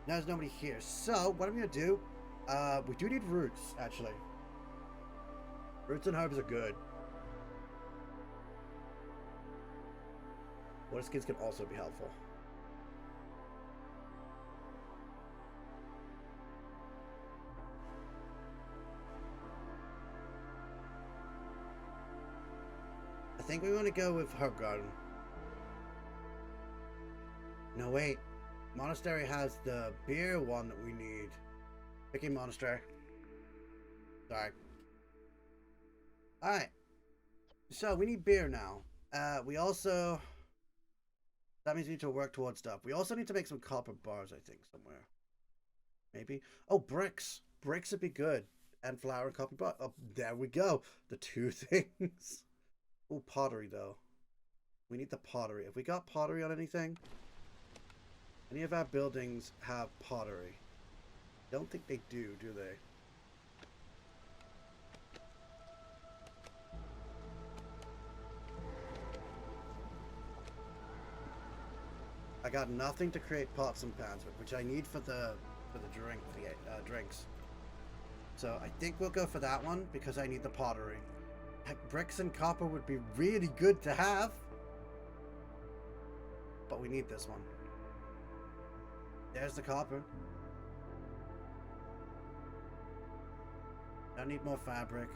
Speaker 1: There's nobody here. So, what I'm gonna do... we do need roots, actually. Roots and herbs are good. Water skins can also be helpful. I think we want to go with herb garden. No, wait. Monastery has the beer one that we need. Picking Monastery. Sorry. Alright. So, we need beer now. We also... That means we need to work towards stuff. We also need to make some copper bars, I think, somewhere. Maybe. Oh, bricks. Bricks would be good. And flour and copper bar. Oh, there we go. The two things. Oh, pottery, though. We need the pottery. If we got pottery on anything... Any of our buildings have pottery? Don't think they do they? I got nothing to create pots and pans with, which I need for the drinks. So I think we'll go for that one because I need the pottery. Heck, bricks and copper would be really good to have, but we need this one. There's the copper. I need more fabric.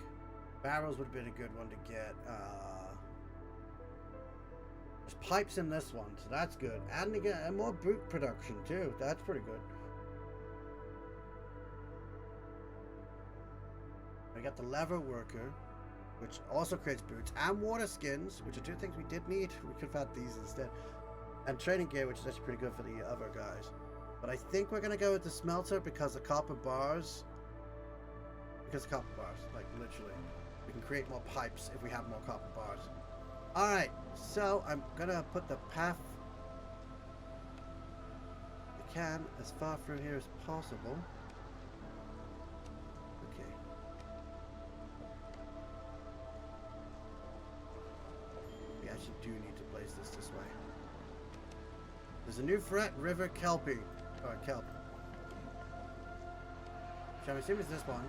Speaker 1: Barrels would have been a good one to get. There's pipes in this one, so that's good. And again, more boot production too. That's pretty good. We got the leather worker, which also creates boots, and water skins, which are two things we did need. We could have had these instead. And trading gear, which is actually pretty good for the other guys. But I think we're gonna go with the smelter because the copper bars. Because copper bars, like literally, we can create more pipes if we have more copper bars. All right, so I'm gonna put the path I can as far through here as possible. Okay. We actually do need to place this way. There's a new threat, River Kelpie. Or Kelp. Shall we assume it's this one?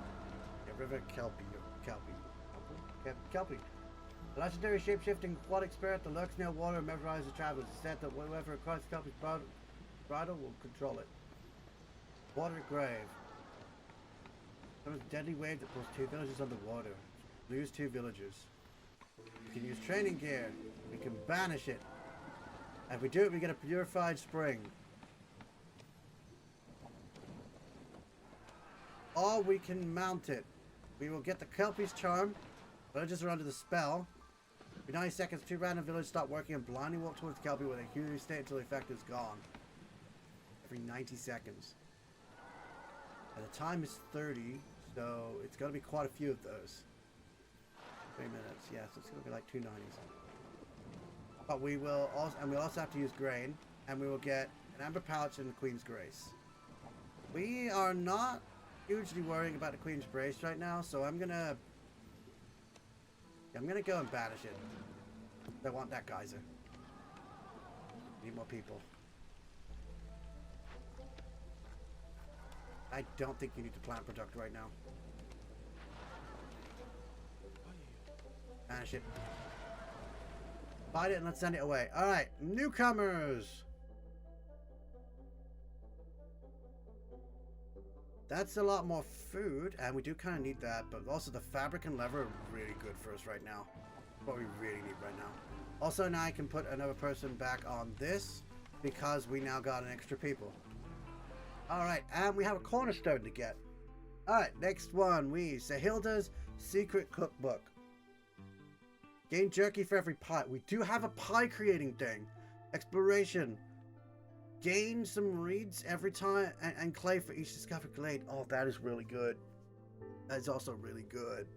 Speaker 1: Yeah, River Kelpie. Kelpie. The legendary shape-shifting aquatic spirit that lurks near water and memorizes travelers. It's said that whoever across Kelpie's bridle will control it. Water grave. There was a deadly wave that pulls 2 villages underwater. Lose 2 villagers. We can use training gear. We can banish it. And if we do it, we get a purified spring. Or we can mount it. We will get the Kelpie's charm. Villagers are under the spell. Every 90 seconds, 2 random villagers start working and blindly walk towards the Kelpie where they hugely stay until the effect is gone. Every 90 seconds. And the time is 30, so it's going to be quite a few of those. 3 minutes, yes, it's going to be like 2 90s. But we will also, and we'll also have to use grain, and we will get an amber pouch and the Queen's Grace. We are not hugely worrying about the Queen's Grace right now, so I'm gonna go and banish it. I want that geyser. Need more people. I don't think you need to plant product right now. Banish it. Bite it and let's send it away. Alright, newcomers! That's a lot more food, and we do kind of need that, but also the fabric and leather are really good for us right now. What we really need right now. Also, now I can put another person back on this, because we now got an extra people. Alright, and we have a cornerstone to get. Alright, next one, Sahilda's Secret Cookbook. Gain jerky for every pie. We do have a pie creating thing. Exploration. Gain some reeds every time and clay for each discovered glade. Oh, that is really good. That is also really good.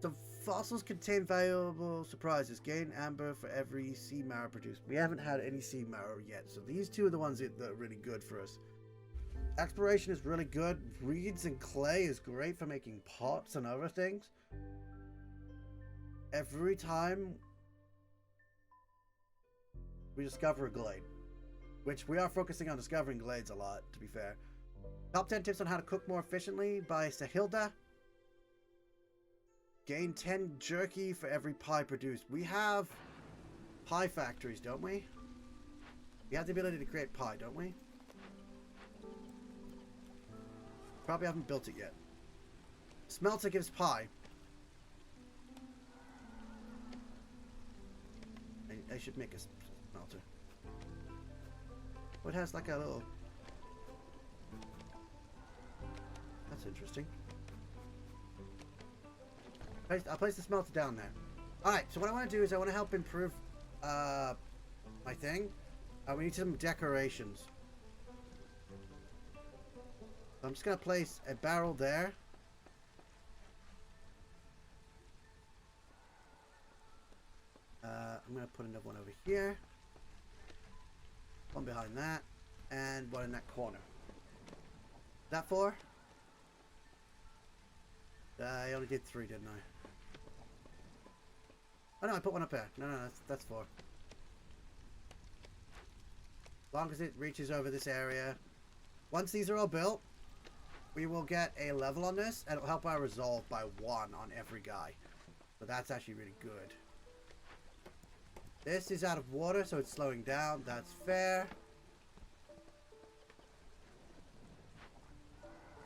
Speaker 1: The fossils contain valuable surprises. Gain amber for every sea marrow produced. We haven't had any sea marrow yet, so these two are the ones that are really good for us. Exploration is really good. Reeds and clay is great for making pots and other things. Every time we discover a glade, which we are focusing on discovering glades a lot, to be fair. Top 10 tips on how to cook more efficiently by Sahilda. Gain 10 jerky for every pie produced. We have pie factories, don't we? We have the ability to create pie, don't we? Probably haven't built it yet. Smelter gives pie. I should make a smelter. It has like a little... That's interesting. I'll place the smelter down there. Alright, so what I want to do is I want to help improve my thing. We need some decorations. So I'm just going to place a barrel there. I'm going to put another one over here. One behind that. And one in that corner. That 4? I only did 3, didn't I? Oh no, I put one up there. No, that's 4. As long as it reaches over this area. Once these are all built, we will get a level on this, and it'll help our resolve by 1 on every guy. So that's actually really good. This is out of water, so it's slowing down. That's fair.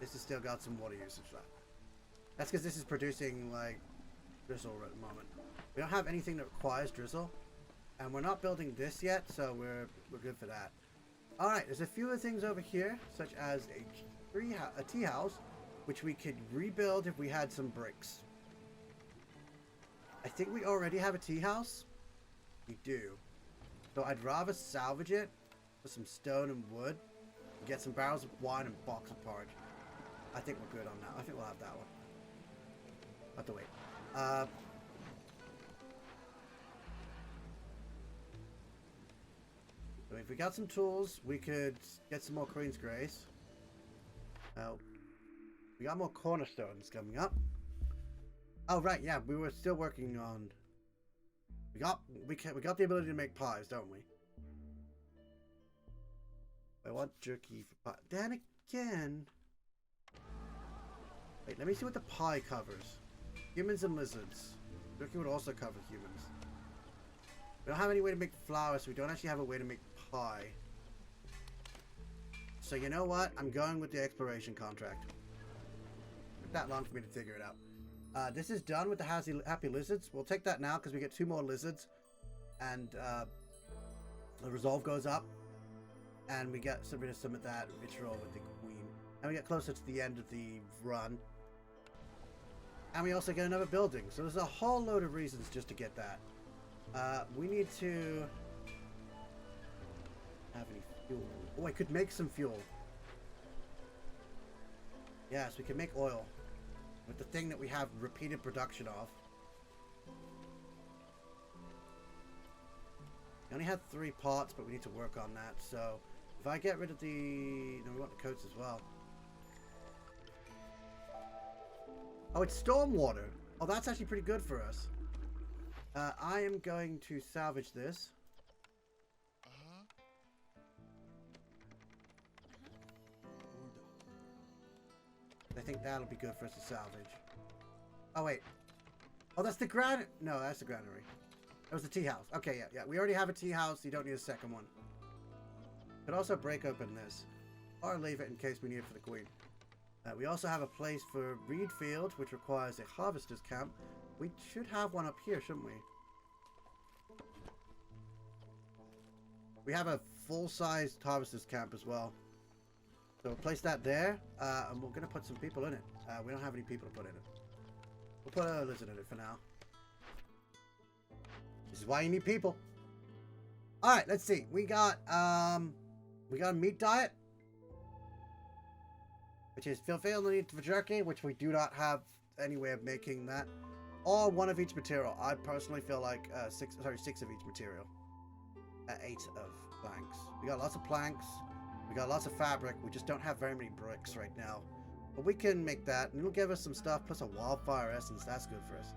Speaker 1: This has still got some water usage left. That's because this is producing, like, drizzle at the moment. We don't have anything that requires drizzle. And we're not building this yet, so we're good for that. Alright, there's a few other things over here, such as a tea house, which we could rebuild if we had some bricks. I think we already have a tea house. We do. So I'd rather salvage it with some stone and wood. And get some barrels of wine and box of porridge. I think we're good on that. I think we'll have that one. I'll have to wait. So if we got some tools, we could get some more Queen's Grace. We got more cornerstones coming up. Oh right, yeah, we were still working on. We got the ability to make pies, don't we? I want jerky for pie. Then again, wait, let me see what the pie covers. Humans and lizards. Jerky would also cover humans. We don't have any way to make flour, so we don't actually have a way to make pie. So you know what? I'm going with the exploration contract. Took that long for me to figure it out. This is done with the happy lizards. We'll take that now because we get 2 more lizards. And the resolve goes up. And we get some of that vitriol with the queen. And we get closer to the end of the run. And we also get another building. So there's a whole load of reasons just to get that. We need to have any fuel. Oh, I could make some fuel. Yes, we can make oil with the thing that we have repeated production of. We only had 3 pots, but we need to work on that. So if I get rid of the... No, we want the coats as well. Oh, it's stormwater. Oh, that's actually pretty good for us. I am going to salvage this. I think that'll be good for us to salvage. Oh, wait. Oh, that's the No, that's the granary. That was the tea house. Okay, yeah. We already have a tea house. You don't need a second one. Could also break open this. Or leave it in case we need it for the queen. We also have a place for reed field, which requires a harvester's camp. We should have one up here, shouldn't we? We have a full-sized harvester's camp as well. So we'll place that there, and we're going to put some people in it. We don't have any people to put in it. We'll put a lizard in it for now. This is why you need people. Alright, let's see. We got a meat diet, which is fulfill the need for jerky, which we do not have any way of making that. Or 1 of each material. I personally feel like 6 of each material. 8 of planks. We got lots of planks. We got lots of fabric. We just don't have very many bricks right now. But we can make that, and it'll give us some stuff, plus a wildfire essence. That's good for us.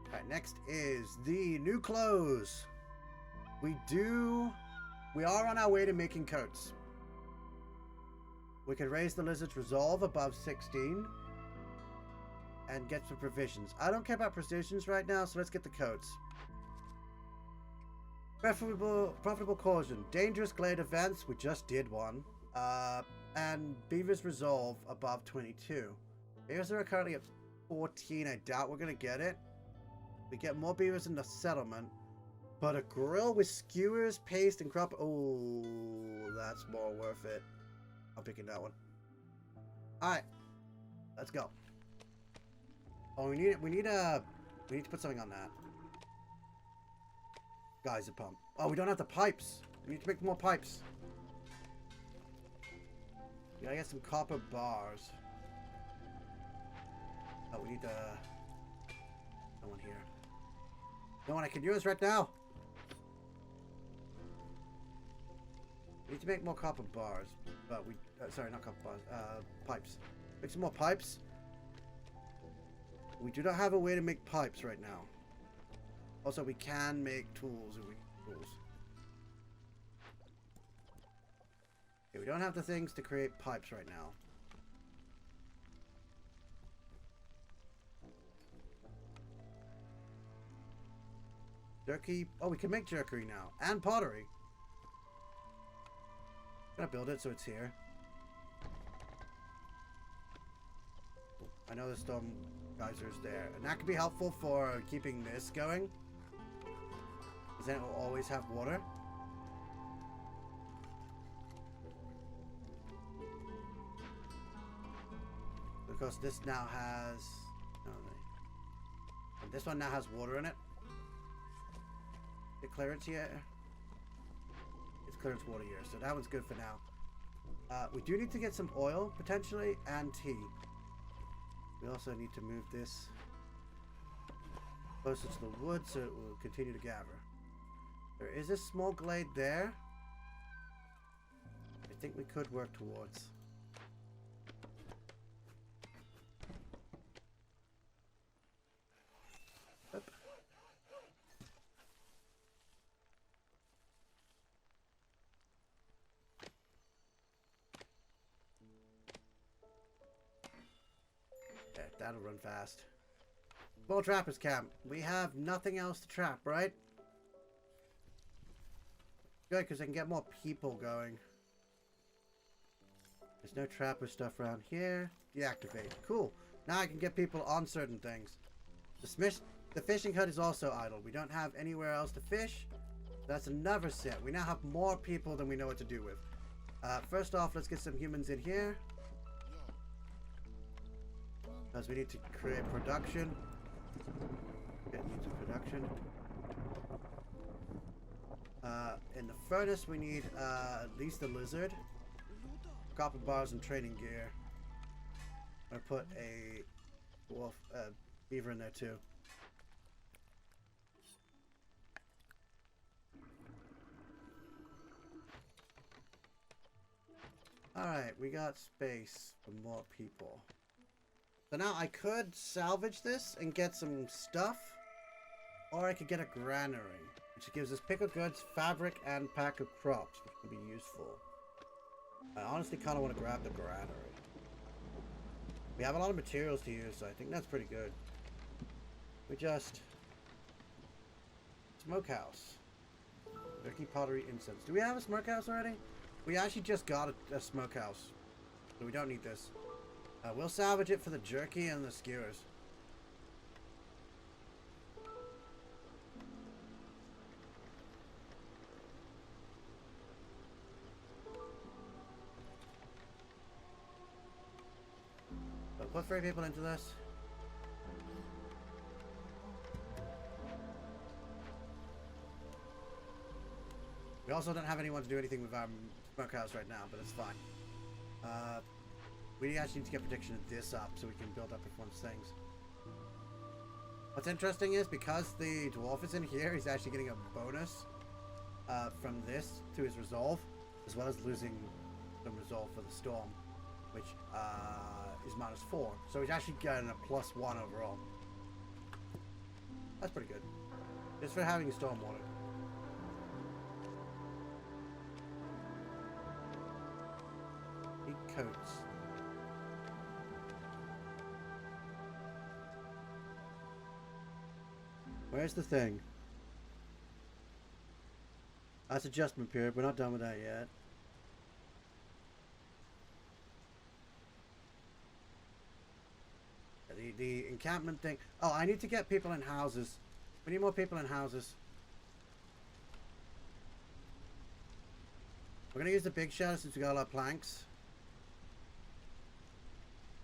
Speaker 1: Alright, next is the new clothes. We are on our way to making coats. We could raise the lizard's resolve above 16. And get some provisions. I don't care about provisions right now, so let's get the coats. Profitable caution. Dangerous glade events. We just did one. And Beaver's resolve above 22. Beavers are currently at 14. I doubt we're going to get it. We get more beavers in the settlement. But a grill with skewers, paste, and crop. Oh, that's more worth it. I'm picking that one. All right, let's go. Oh, we need to put something on that. Geyser pump. Oh, we don't have the pipes. We need to make more pipes. We gotta get some copper bars. Oh, we need no one here. No one I can use right now. We need to make more copper bars, but we sorry, not copper bars. Pipes. Make some more pipes. We do not have a way to make pipes right now. Also, we can make tools if we need tools. Okay, we don't have the things to create pipes right now. Jerky. Oh, we can make jerky now. And pottery. I'm gonna build it so it's here. I know the storm geyser's there. And that could be helpful for keeping this going. Because then it will always have water. Because this now has... No, this one now has water in it. The clearance here. It's clearance water here, so that one's good for now. We do need to get some oil, potentially, and tea. We also need to move this closer to the wood so it will continue to gather. There is a small glade there. I think we could work towards. Yep. Yeah, that'll run fast. Small trappers camp. We have nothing else to trap, right? Good, because I can get more people going. There's no trapper stuff around here. Deactivate. Cool. Now I can get people on certain things. The fishing hut is also idle. We don't have anywhere else to fish. That's another set. We now have more people than we know what to do with. First off, let's get some humans in here. Because we need to create production. Get needs of production. In the furnace, we need at least a lizard, copper bars, and training gear. I'm gonna put a wolf, beaver in there too. Alright, we got space for more people. So now I could salvage this and get some stuff, or I could get a granary, which gives us pickled goods, fabric, and pack of crops, which could be useful. I honestly kind of want to grab the granary. We have a lot of materials to use, so I think that's pretty good. We just... Smokehouse. Jerky, pottery, incense. Do we have a smokehouse already? We actually just got a smokehouse, so we don't need this. We'll salvage it for the jerky and the skewers. But put 3 people into this. We also don't have anyone to do anything with our smokehouse right now, but it's fine. We actually need to get prediction of this up so we can build up everyone's things. What's interesting is because the dwarf is in here, he's actually getting a bonus from this to his resolve, as well as losing some resolve for the storm, which is -4. So he's actually getting a +1 overall. That's pretty good. Just for having stormwater. Need coats. Where's the thing? That's adjustment period. We're not done with that yet. The encampment thing. Oh, I need to get people in houses. We need more people in houses. We're gonna use the big shadow since we got a lot of planks.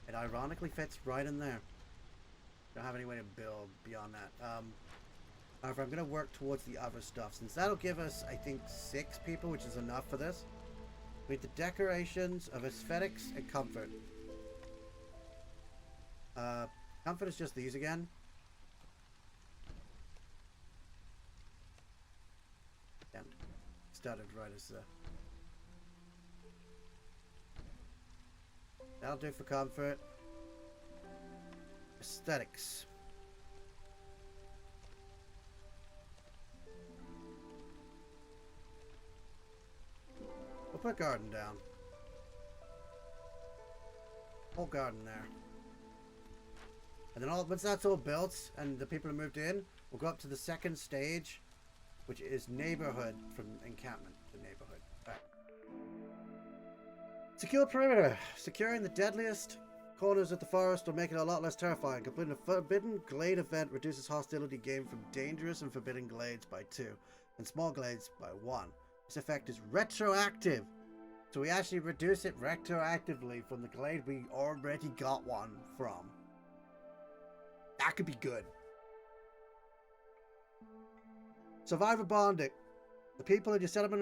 Speaker 1: It ironically fits right in there. Don't have any way to build beyond that. However, I'm gonna work towards the other stuff since that'll give us, I think, 6 people, which is enough for this. We need the decorations of aesthetics and comfort. Comfort is just these again. Yeah, started right as that'll do for comfort. Aesthetics. We'll put a garden down. Whole garden there. And then once that's all built and the people have moved in, we'll go up to the second stage, which is neighborhood from encampment to neighborhood. Right. Secure perimeter. Securing the deadliest corners of the forest will make it a lot less terrifying. Completing a forbidden glade event reduces hostility gained from dangerous and forbidden glades by 2, and small glades by 1. This effect is retroactive. So we actually reduce it retroactively from the glade we already got one from. That could be good. Survivor bonding. The people in your settlement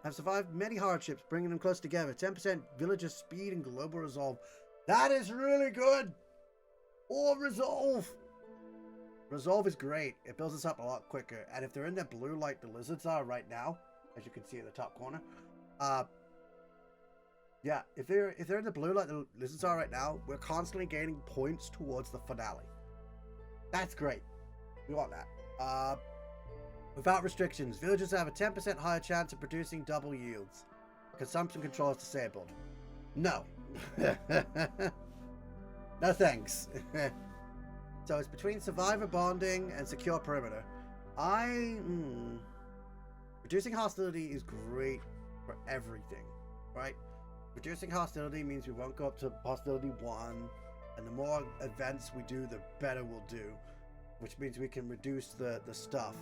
Speaker 1: have survived many hardships, bringing them close together. 10% villager speed and global resolve. That is really good. Or resolve. Resolve is great. It builds us up a lot quicker. And if they're in that blue like the lizards are right now, as you can see in the top corner, yeah, if they're in the blue like the lizards are right now, we're constantly gaining points towards the finale. That's great. We want that. Without restrictions, villagers have a 10% higher chance of producing double yields. Consumption control is disabled. No. No thanks. So it's between survivor bonding and secure perimeter. Reducing hostility is great for everything, right? Reducing hostility means we won't go up to hostility 1, and the more events we do, the better we'll do, which means we can reduce the stuff.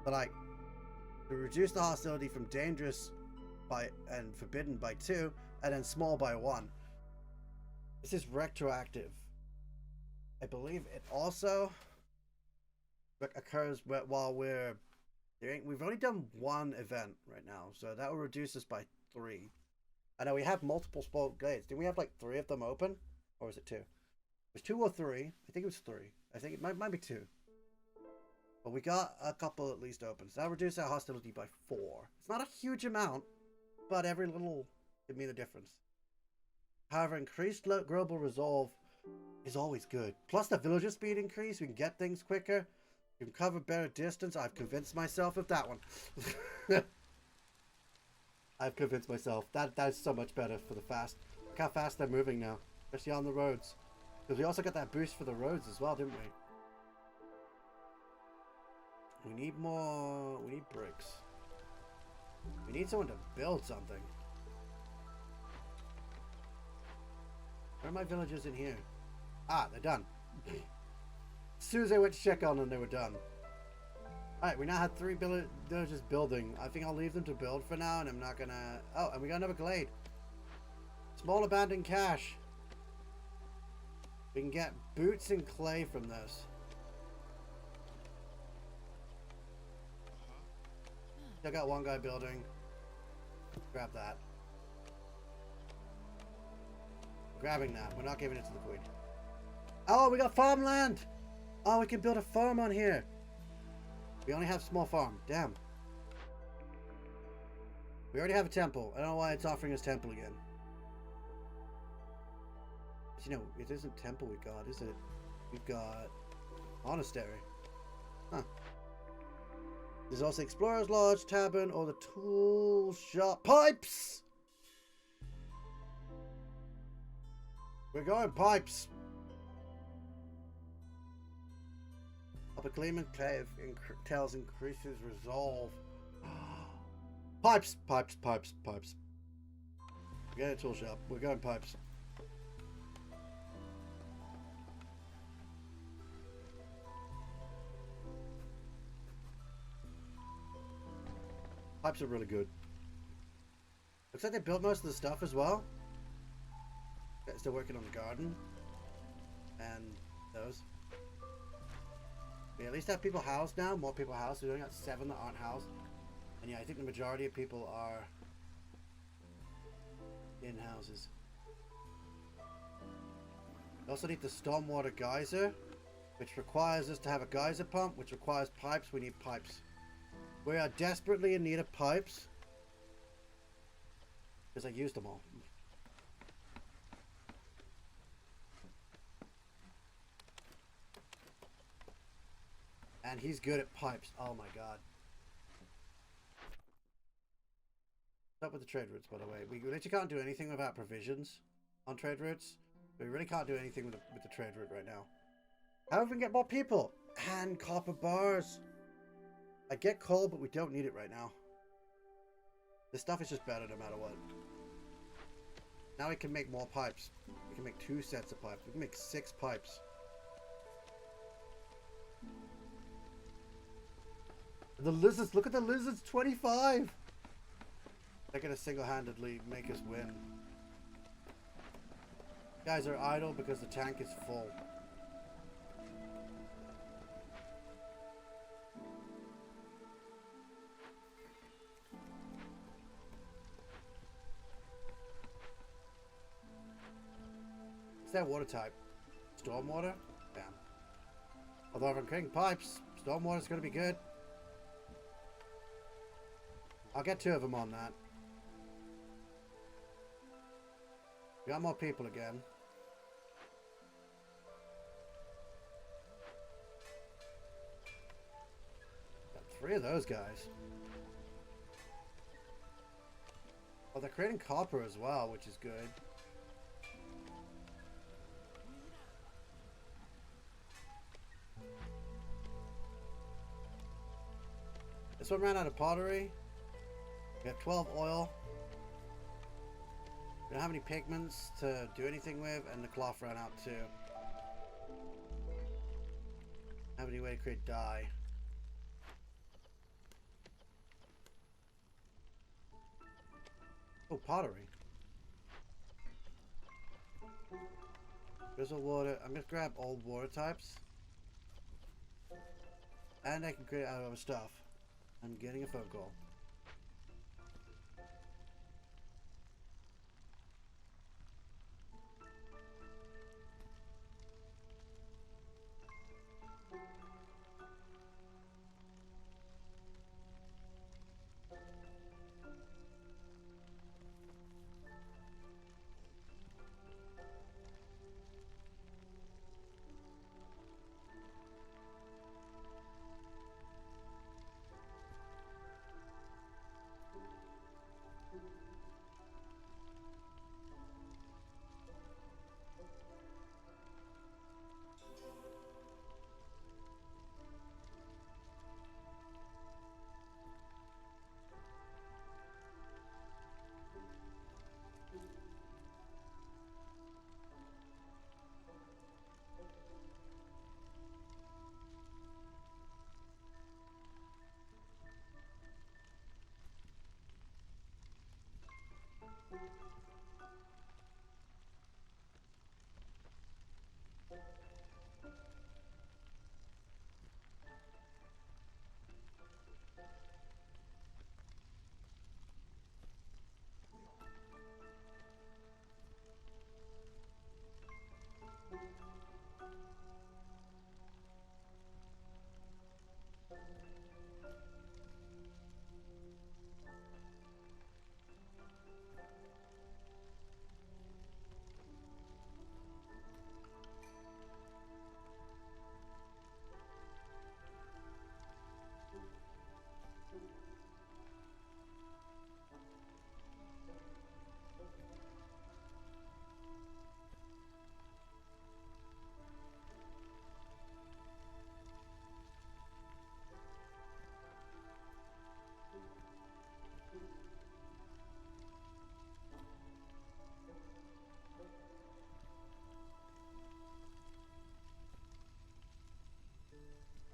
Speaker 1: But like, to reduce the hostility from dangerous by and forbidden by 2, and then small by 1. This is retroactive. I believe it also occurs while we're doing. We've only done 1 event right now, so that will reduce us by 3. I know we have multiple sport glades. Didn't we have like 3 of them open, or was it 2? It was 2 or 3. I think it was 3. I think it might be 2. But we got a couple at least open, so that'll reduce our hostility by 4. It's not a huge amount, but every little could mean a difference. However, increased global resolve is always good. Plus the villager speed increase, we can get things quicker. We can cover better distance. I've convinced myself of that one. I've convinced myself. That is so much better for the fast. Look how fast they're moving now. Especially on the roads. Because we also got that boost for the roads as well, didn't we? We need more... We need bricks. We need someone to build something. Where are my villagers in here? Ah, they're done. As soon as I went to check on them, they were done. Alright, we now have 3 villagers building. I think I'll leave them to build for now, and I'm not gonna... Oh, and we got another glade. Small abandoned cache. We can get boots and clay from this. I got one guy building. Grab that. Grabbing that. We're not giving it to the queen. Oh, we got farmland! Oh, we can build a farm on here. We only have small farm. Damn. We already have a temple. I don't know why it's offering us temple again. But, you know, it isn't temple we got, is it? We've got monastery. Huh. There's also Explorer's Lodge, Tavern, or the Tool Shop. Pipes! We're going pipes. Upper Clement Cave tells increases resolve. Pipes, pipes, pipes, pipes. We're going to Tool Shop. We're going pipes. Pipes are really good. Looks like they built most of the stuff as well. Still working on the garden. And those. We at least have people housed now. More people housed. We only got 7 that aren't housed. And yeah, I think the majority of people are in houses. We also need the stormwater geyser, which requires us to have a geyser pump, which requires pipes. We need pipes. We are desperately in need of pipes. Because I used them all. And he's good at pipes. Oh my god. What's up with the trade routes, by the way? We literally can't do anything without provisions on trade routes. We really can't do anything with the trade route right now. How do we get more people? And copper bars. I get coal, but we don't need it right now. This stuff is just better no matter what. Now we can make more pipes. We can make 2 sets of pipes. We can make 6 pipes. The lizards, look at the lizards, 25! They're gonna single-handedly make us win. Guys are idle because the tank is full. What's that water type? Stormwater? Damn. Although if I'm creating pipes, stormwater's gonna be good. I'll get 2 of them on that. We got more people again. Got 3 of those guys. Oh, they're creating copper as well, which is good. This one ran out of pottery. We have 12 oil. We don't have any pigments to do anything with, and the cloth ran out too. Have any way to create dye? Oh, pottery. Drizzle water. I'm gonna grab old water types. And I can create out of stuff. I'm getting a phone call.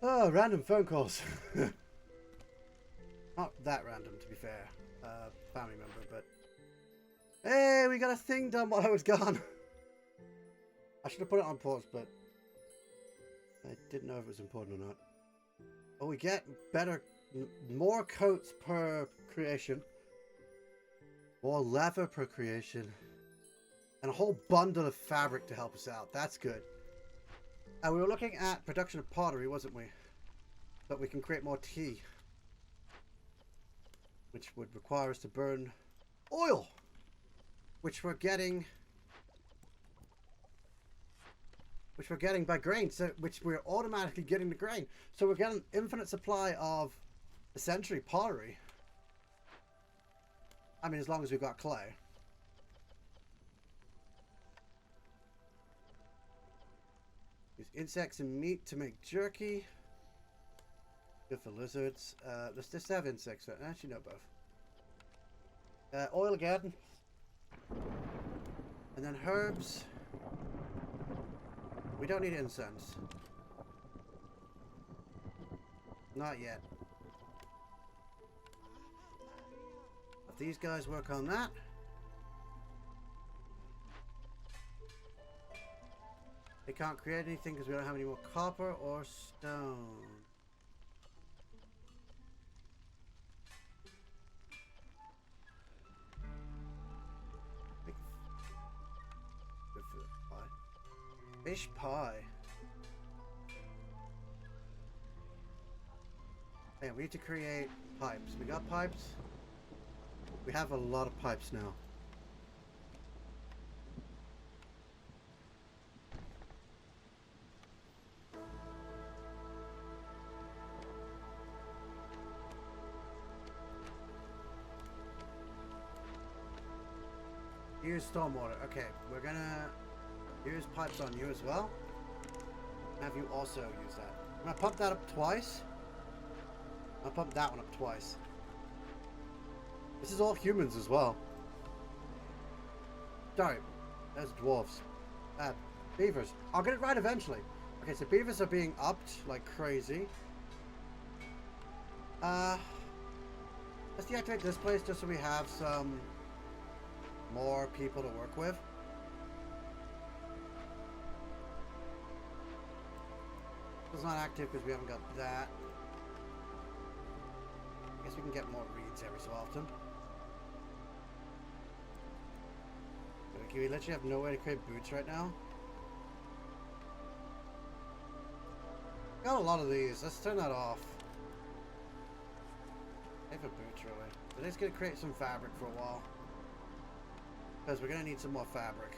Speaker 1: Oh, random phone calls. Not that random, to be fair. Family member, but... Hey, we got a thing done while I was gone! I should have put it on pause, but... I didn't know if it was important or not. Oh, we get better... More coats per creation. More leather per creation. And a whole bundle of fabric to help us out. That's good. And we were looking at production of pottery, wasn't we? But we can create more tea. Which would require us to burn oil. Which we're getting... by grain. So, which we're automatically getting the grain. So we're getting infinite supply of, essentially, pottery. I mean, as long as we've got clay. Use insects and meat to make jerky. Good for lizards. Let's just have insects. Actually, no, both. Oil again. And then herbs. We don't need incense. Not yet. If these guys work on that. They can't create anything because we don't have any more copper or stone. Fish pie. Man, we need to create pipes. We got pipes. We have a lot of pipes now. Use stormwater. Okay, we're gonna use pipes on you as well. Have you also use that. I'm gonna pump that up twice. I'll pump that one up twice. This is all humans as well. Sorry, there's dwarves. Beavers. I'll get it right eventually. Okay, so beavers are being upped like crazy. Let's deactivate this place just so we have some more people to work with. It's not active because we haven't got that. I guess we can get more reeds every so often. Okay, we literally have no way to create boots right now. Got a lot of these. Let's turn that off. Save a boots really. But it's gonna create some fabric for a while. Because we're gonna need some more fabric.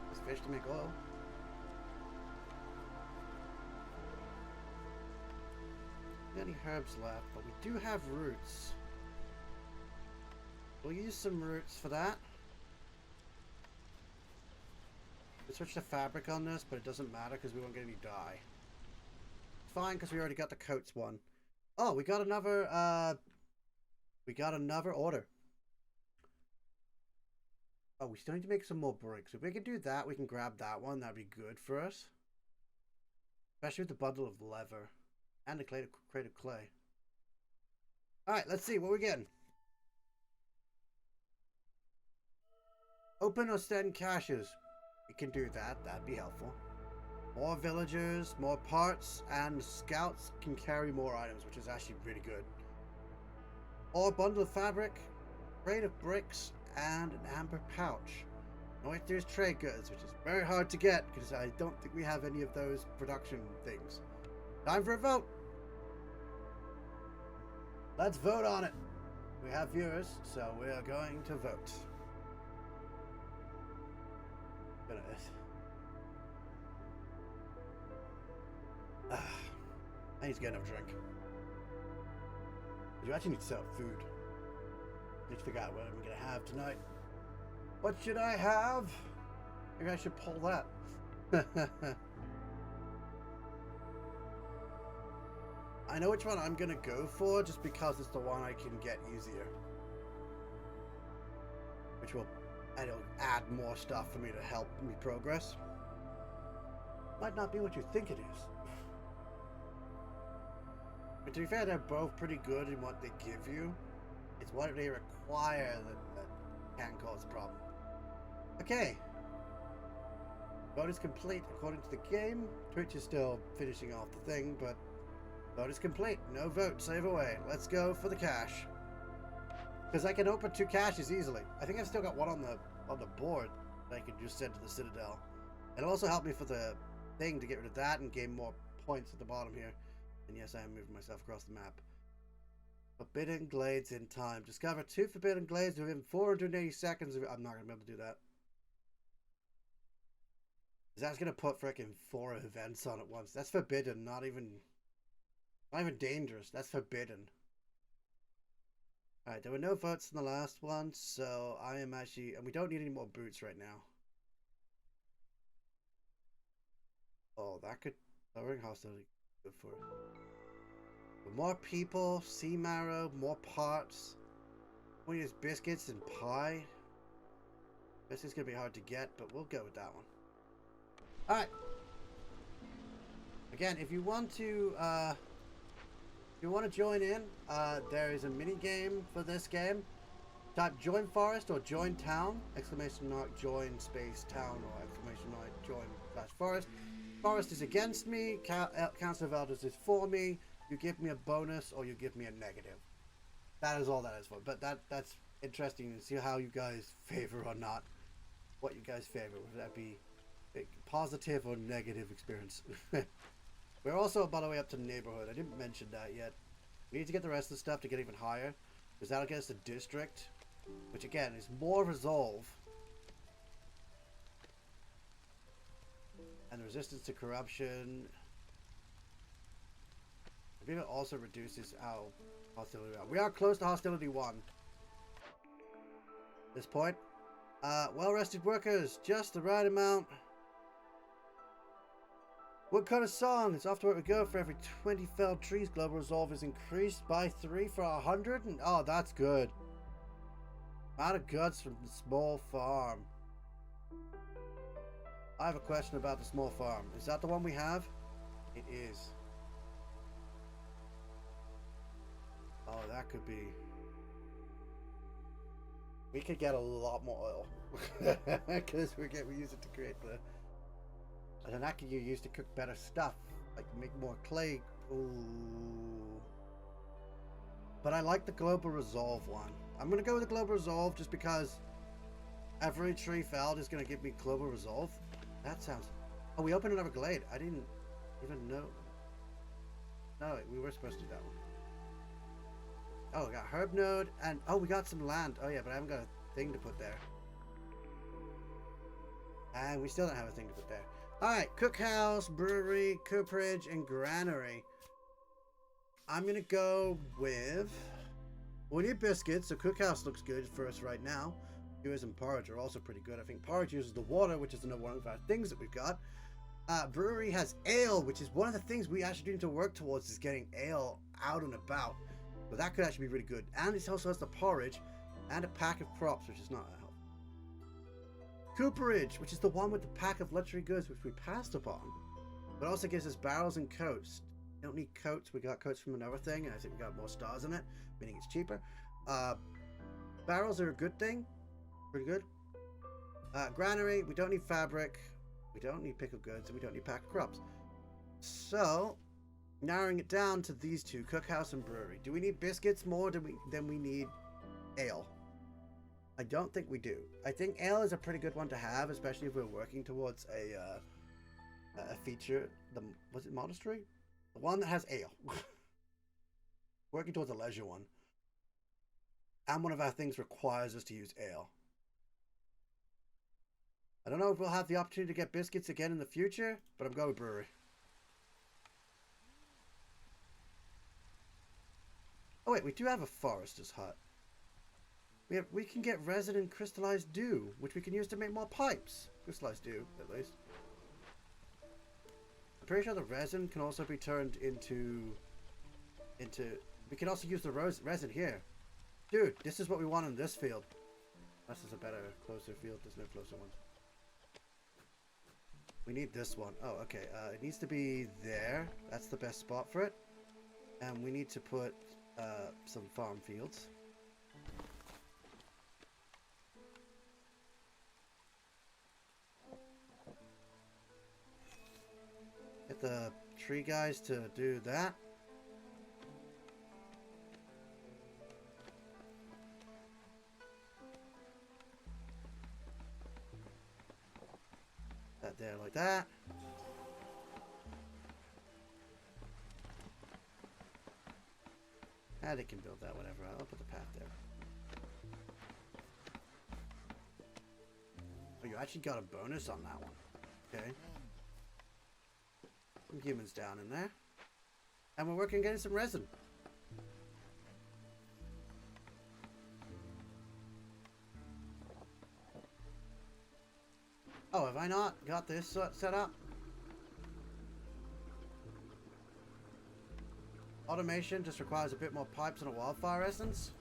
Speaker 1: There's fish to make oil. Not any herbs left, but we do have roots. We'll use some roots for that. We switch to fabric on this, but it doesn't matter because we won't get any dye. It's fine because we already got the coats one. Oh, we got another order. Oh, we still need to make some more bricks. If we can do that, we can grab that one. That'd be good for us. Especially with the bundle of leather. And the clay to create a clay. Alright, let's see what we're getting. Open or send caches. We can do that. That'd be helpful. More villagers, more parts, and scouts can carry more items, which is actually really good. Or bundle of fabric, crate of bricks, and an amber pouch. No, there's trade goods, which is very hard to get because I don't think we have any of those production things. Time for a vote. Let's vote on it. We have viewers, so we are going to vote. I need to get enough drink. You actually need to sell food. Need to figure out what I'm gonna have tonight. What should I have? Maybe I should pull that. I know which one I'm gonna go for just because it's the one I can get easier. Which will, it'll add more stuff for me to help me progress. Might not be what you think it is. But to be fair, they're both pretty good in what they give you. It's what they require that can cause a problem. Okay. Vote is complete according to the game. Twitch is still finishing off the thing, but vote is complete. No vote. Save away. Let's go for the cash. Because I can open 2 caches easily. I think I've still got one on the board that I could just send to the Citadel. It'll also help me for the thing to get rid of that and gain more points at the bottom here. And yes, I am moving myself across the map. Forbidden Glades in time. Discover 2 Forbidden Glades within 480 seconds. I'm not going to be able to do that. That's going to put frickin' 4 events on at once. That's forbidden, not even dangerous. That's forbidden. Alright, there were no votes in the last one, so I am actually... And we don't need any more boots right now. Oh, that could... Lowering hostility good for it. But more people, sea marrow, more parts. We use biscuits and pie. This is going to be hard to get, but we'll go with that one. Alright. Again, if you want to join in, there is a mini game for this game. Type join forest or join town, exclamation mark join space town or exclamation mark join / forest. Forest is against me, Council of Elders is for me. You give me a bonus or you give me a negative. That is all that is for. But that's interesting to see how you guys favor or not. What you guys favor, would that be a positive or negative experience? We're also, by the way, up to neighborhood. I didn't mention that yet. We need to get the rest of the stuff to get even higher, because that'll get us a district, which again is more resolve. And resistance to corruption. I believe it also reduces our hostility. We are close to hostility 1. At this point. Well-rested workers, just the right amount. What kind of song? It's off to where we go. For every 20 felled trees, global resolve is increased by 3 for 100. And oh, that's good. Amount of goods from the small farm. I have a question about the small farm. Is that the one we have? It is. Oh, that could be. We could get a lot more oil because we use it to create the. And then that can you use to cook better stuff, like make more clay. Ooh. But I like the global resolve one. I'm gonna go with the global resolve just because every tree felled is gonna give me global resolve. That sounds. Oh, we opened another glade. I didn't even know. No, we were supposed to do that one. Oh, we got herb node and oh, we got some land. Oh yeah, but I haven't got a thing to put there. And we still don't have a thing to put there. Alright, cookhouse, brewery, cooperage, and granary. I'm gonna go with... We need biscuits, so cookhouse looks good for us right now. Skewers and porridge are also pretty good. I think porridge uses the water, which is another one of our things that we've got. Brewery has ale, which is one of the things we actually need to work towards, is getting ale out and about. But that could actually be really good. And it also has the porridge and a pack of crops, which is not a help. Cooperage, which is the one with the pack of luxury goods, which we passed upon. But also gives us barrels and coats. We don't need coats. We got coats from another thing, and I think we got more stars in it, meaning it's cheaper. Barrels are a good thing. Pretty good. Granary, we don't need fabric. We don't need pick of goods, and we don't need pack of crops. So, narrowing it down to these two, cookhouse and brewery. Do we need biscuits more than we need ale? I don't think we do. I think ale is a pretty good one to have, especially if we're working towards a feature. Was it monastery? The one that has ale. Working towards a leisure one. And one of our things requires us to use ale. I don't know if we'll have the opportunity to get biscuits again in the future, but I'm going with brewery. Oh wait, we do have a forester's hut. We can get resin and crystallized dew, which we can use to make more pipes. Crystallized dew, at least. I'm pretty sure the resin can also be turned into... We can also use the resin here. Dude, this is what we want in this field. This is a better, closer field. There's no closer ones. We need this one. Oh, okay. It needs to be there. That's the best spot for it. And we need to put some farm fields. Get the tree guys to do that. That there like that. Ah, they can build that, whatever. I'll put the path there. Oh, you actually got a bonus on that one. Okay. Some humans down in there. And we're working on getting some resin. Oh, have I not got this set up? Automation just requires a bit more pipes and a wildfire essence.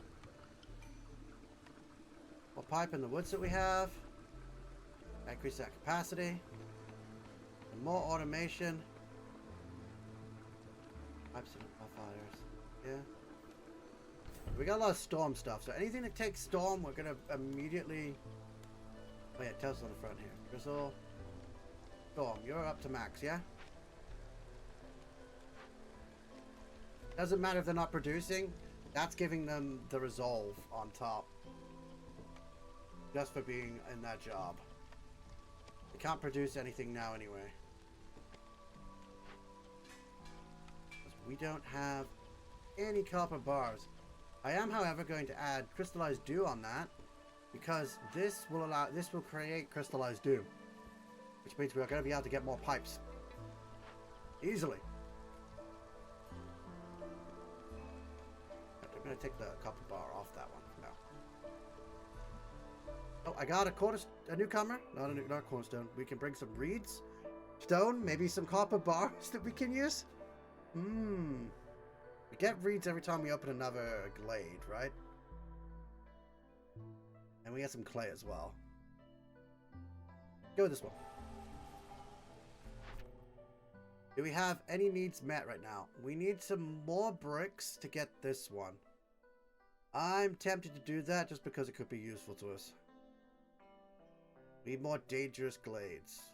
Speaker 1: More pipe in the woods that we have. Increase that capacity. And more automation. Pipes and wildfires. Yeah. We got a lot of storm stuff, so anything that takes storm, we're gonna immediately... Oh yeah, it tells us on the front here. Drizzle. Storm, you're up to max, yeah? Doesn't matter if they're not producing. That's giving them the resolve on top. Just for being in that job. They can't produce anything now anyway. We don't have any copper bars. I am, however, going to add crystallized dew on that. Because this will create crystallized dew. Which means we're going to be able to get more pipes. Easily. I'm going to take the copper bar off that one. No. Oh, I got a newcomer. Not a cornerstone. We can bring some reeds. Stone. Maybe some copper bars that we can use. We get reeds every time we open another glade, right? And we get some clay as well. Go with this one. Do we have any needs met right now? We need some more bricks to get this one. I'm tempted to do that just because it could be useful to us. We need more dangerous glades.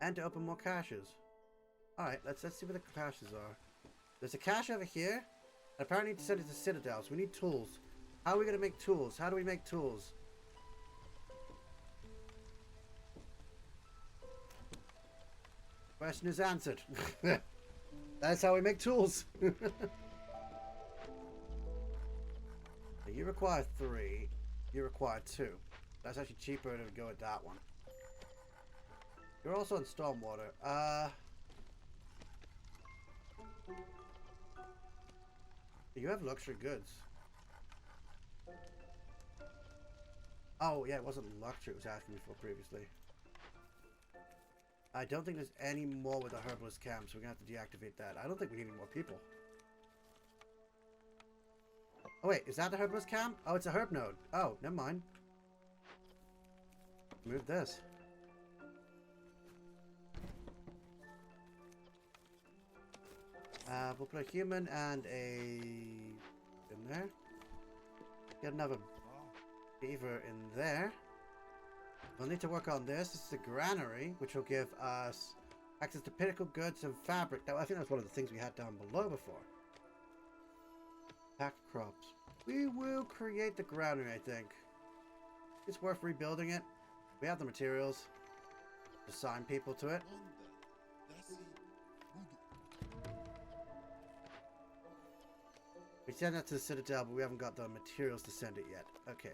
Speaker 1: And to open more caches. Alright, let's see where the caches are. There's a cache over here. I apparently need to send it to Citadels. We need tools. How are we going to make tools? How do we make tools? Question is answered. That's how we make tools. You require 3. You require 2. That's actually cheaper to go with that one. You're also in stormwater. You have luxury goods. Oh, yeah, it wasn't luxury it was asking me for previously. I don't think there's any more with the herbalist camp, so we're going to have to deactivate that. I don't think we need any more people. Oh, wait, is that the herbalist camp? Oh, it's a herb node. Oh, never mind. Move this. We'll put a human and a... in there. Get another beaver in there. We'll need to work on this. This is a granary, which will give us access to pinnacle goods and fabric. Now, I think that's one of the things we had down below before. Packed crops. We will create the granary, I think. It's worth rebuilding it. We have the materials. Assign people to it. We sent that to the Citadel, but we haven't got the materials to send it yet. Okay.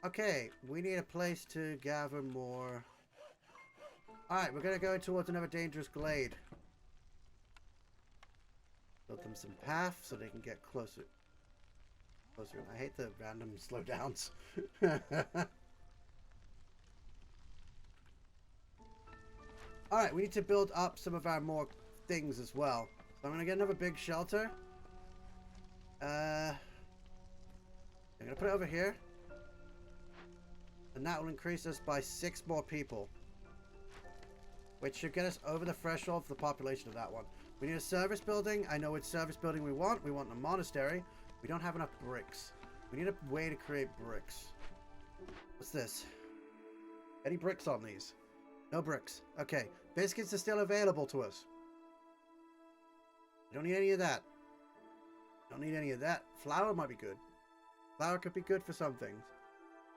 Speaker 1: Okay, we need a place to gather more. Alright, we're going to go towards another dangerous glade. Build them some path so they can get closer. I hate the random slowdowns. Alright, we need to build up some of our more things as well. So I'm going to get another big shelter. I'm going to put it over here. And that will increase us by 6 more people. Which should get us over the threshold for the population of that one. We need a service building. I know which service building we want. We want a monastery. We don't have enough bricks. We need a way to create bricks. What's this? Any bricks on these? No bricks. Okay. Biscuits are still available to us. We don't need any of that. Don't need any of that. Flour might be good. Flour could be good for some things.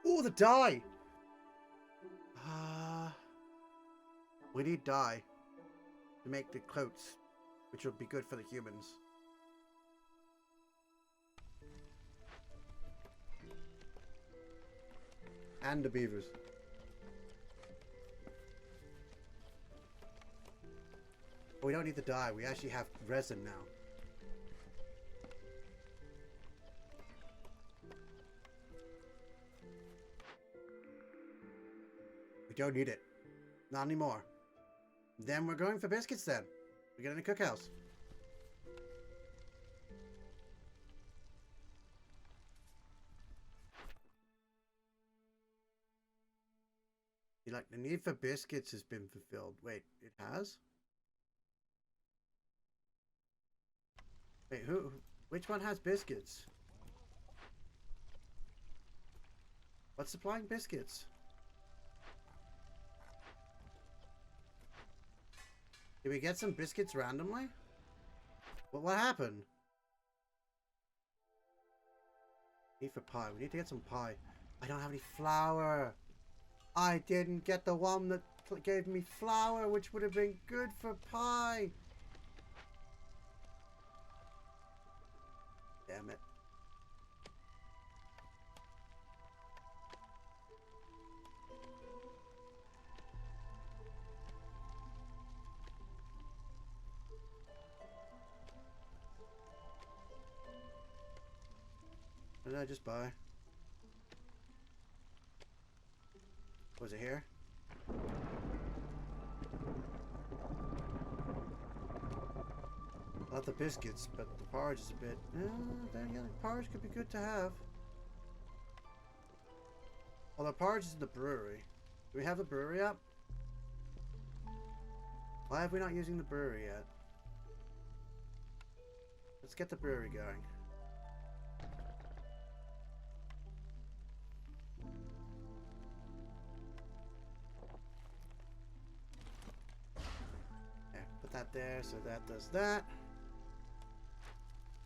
Speaker 1: Ooh, the dye! We need dye to make the coats, which will be good for the humans. And the beavers. But we don't need the dye. We actually have resin now. We don't need it. Not anymore. Then we're going for biscuits then. We get in a cookhouse. Like, the need for biscuits has been fulfilled. Wait, it has? Wait, which one has biscuits? What's supplying biscuits? Did we get some biscuits randomly? What happened? Need for pie. We need to get some pie. I don't have any flour. I didn't get the one that gave me flour, which would have been good for pie. Damn it. What did I just buy? Was it here? Not the biscuits, but the porridge is a bit... then again, the porridge could be good to have. Although porridge is in the brewery. Do we have the brewery up? Why have we not using the brewery yet? Let's get the brewery going. That there, so that does that.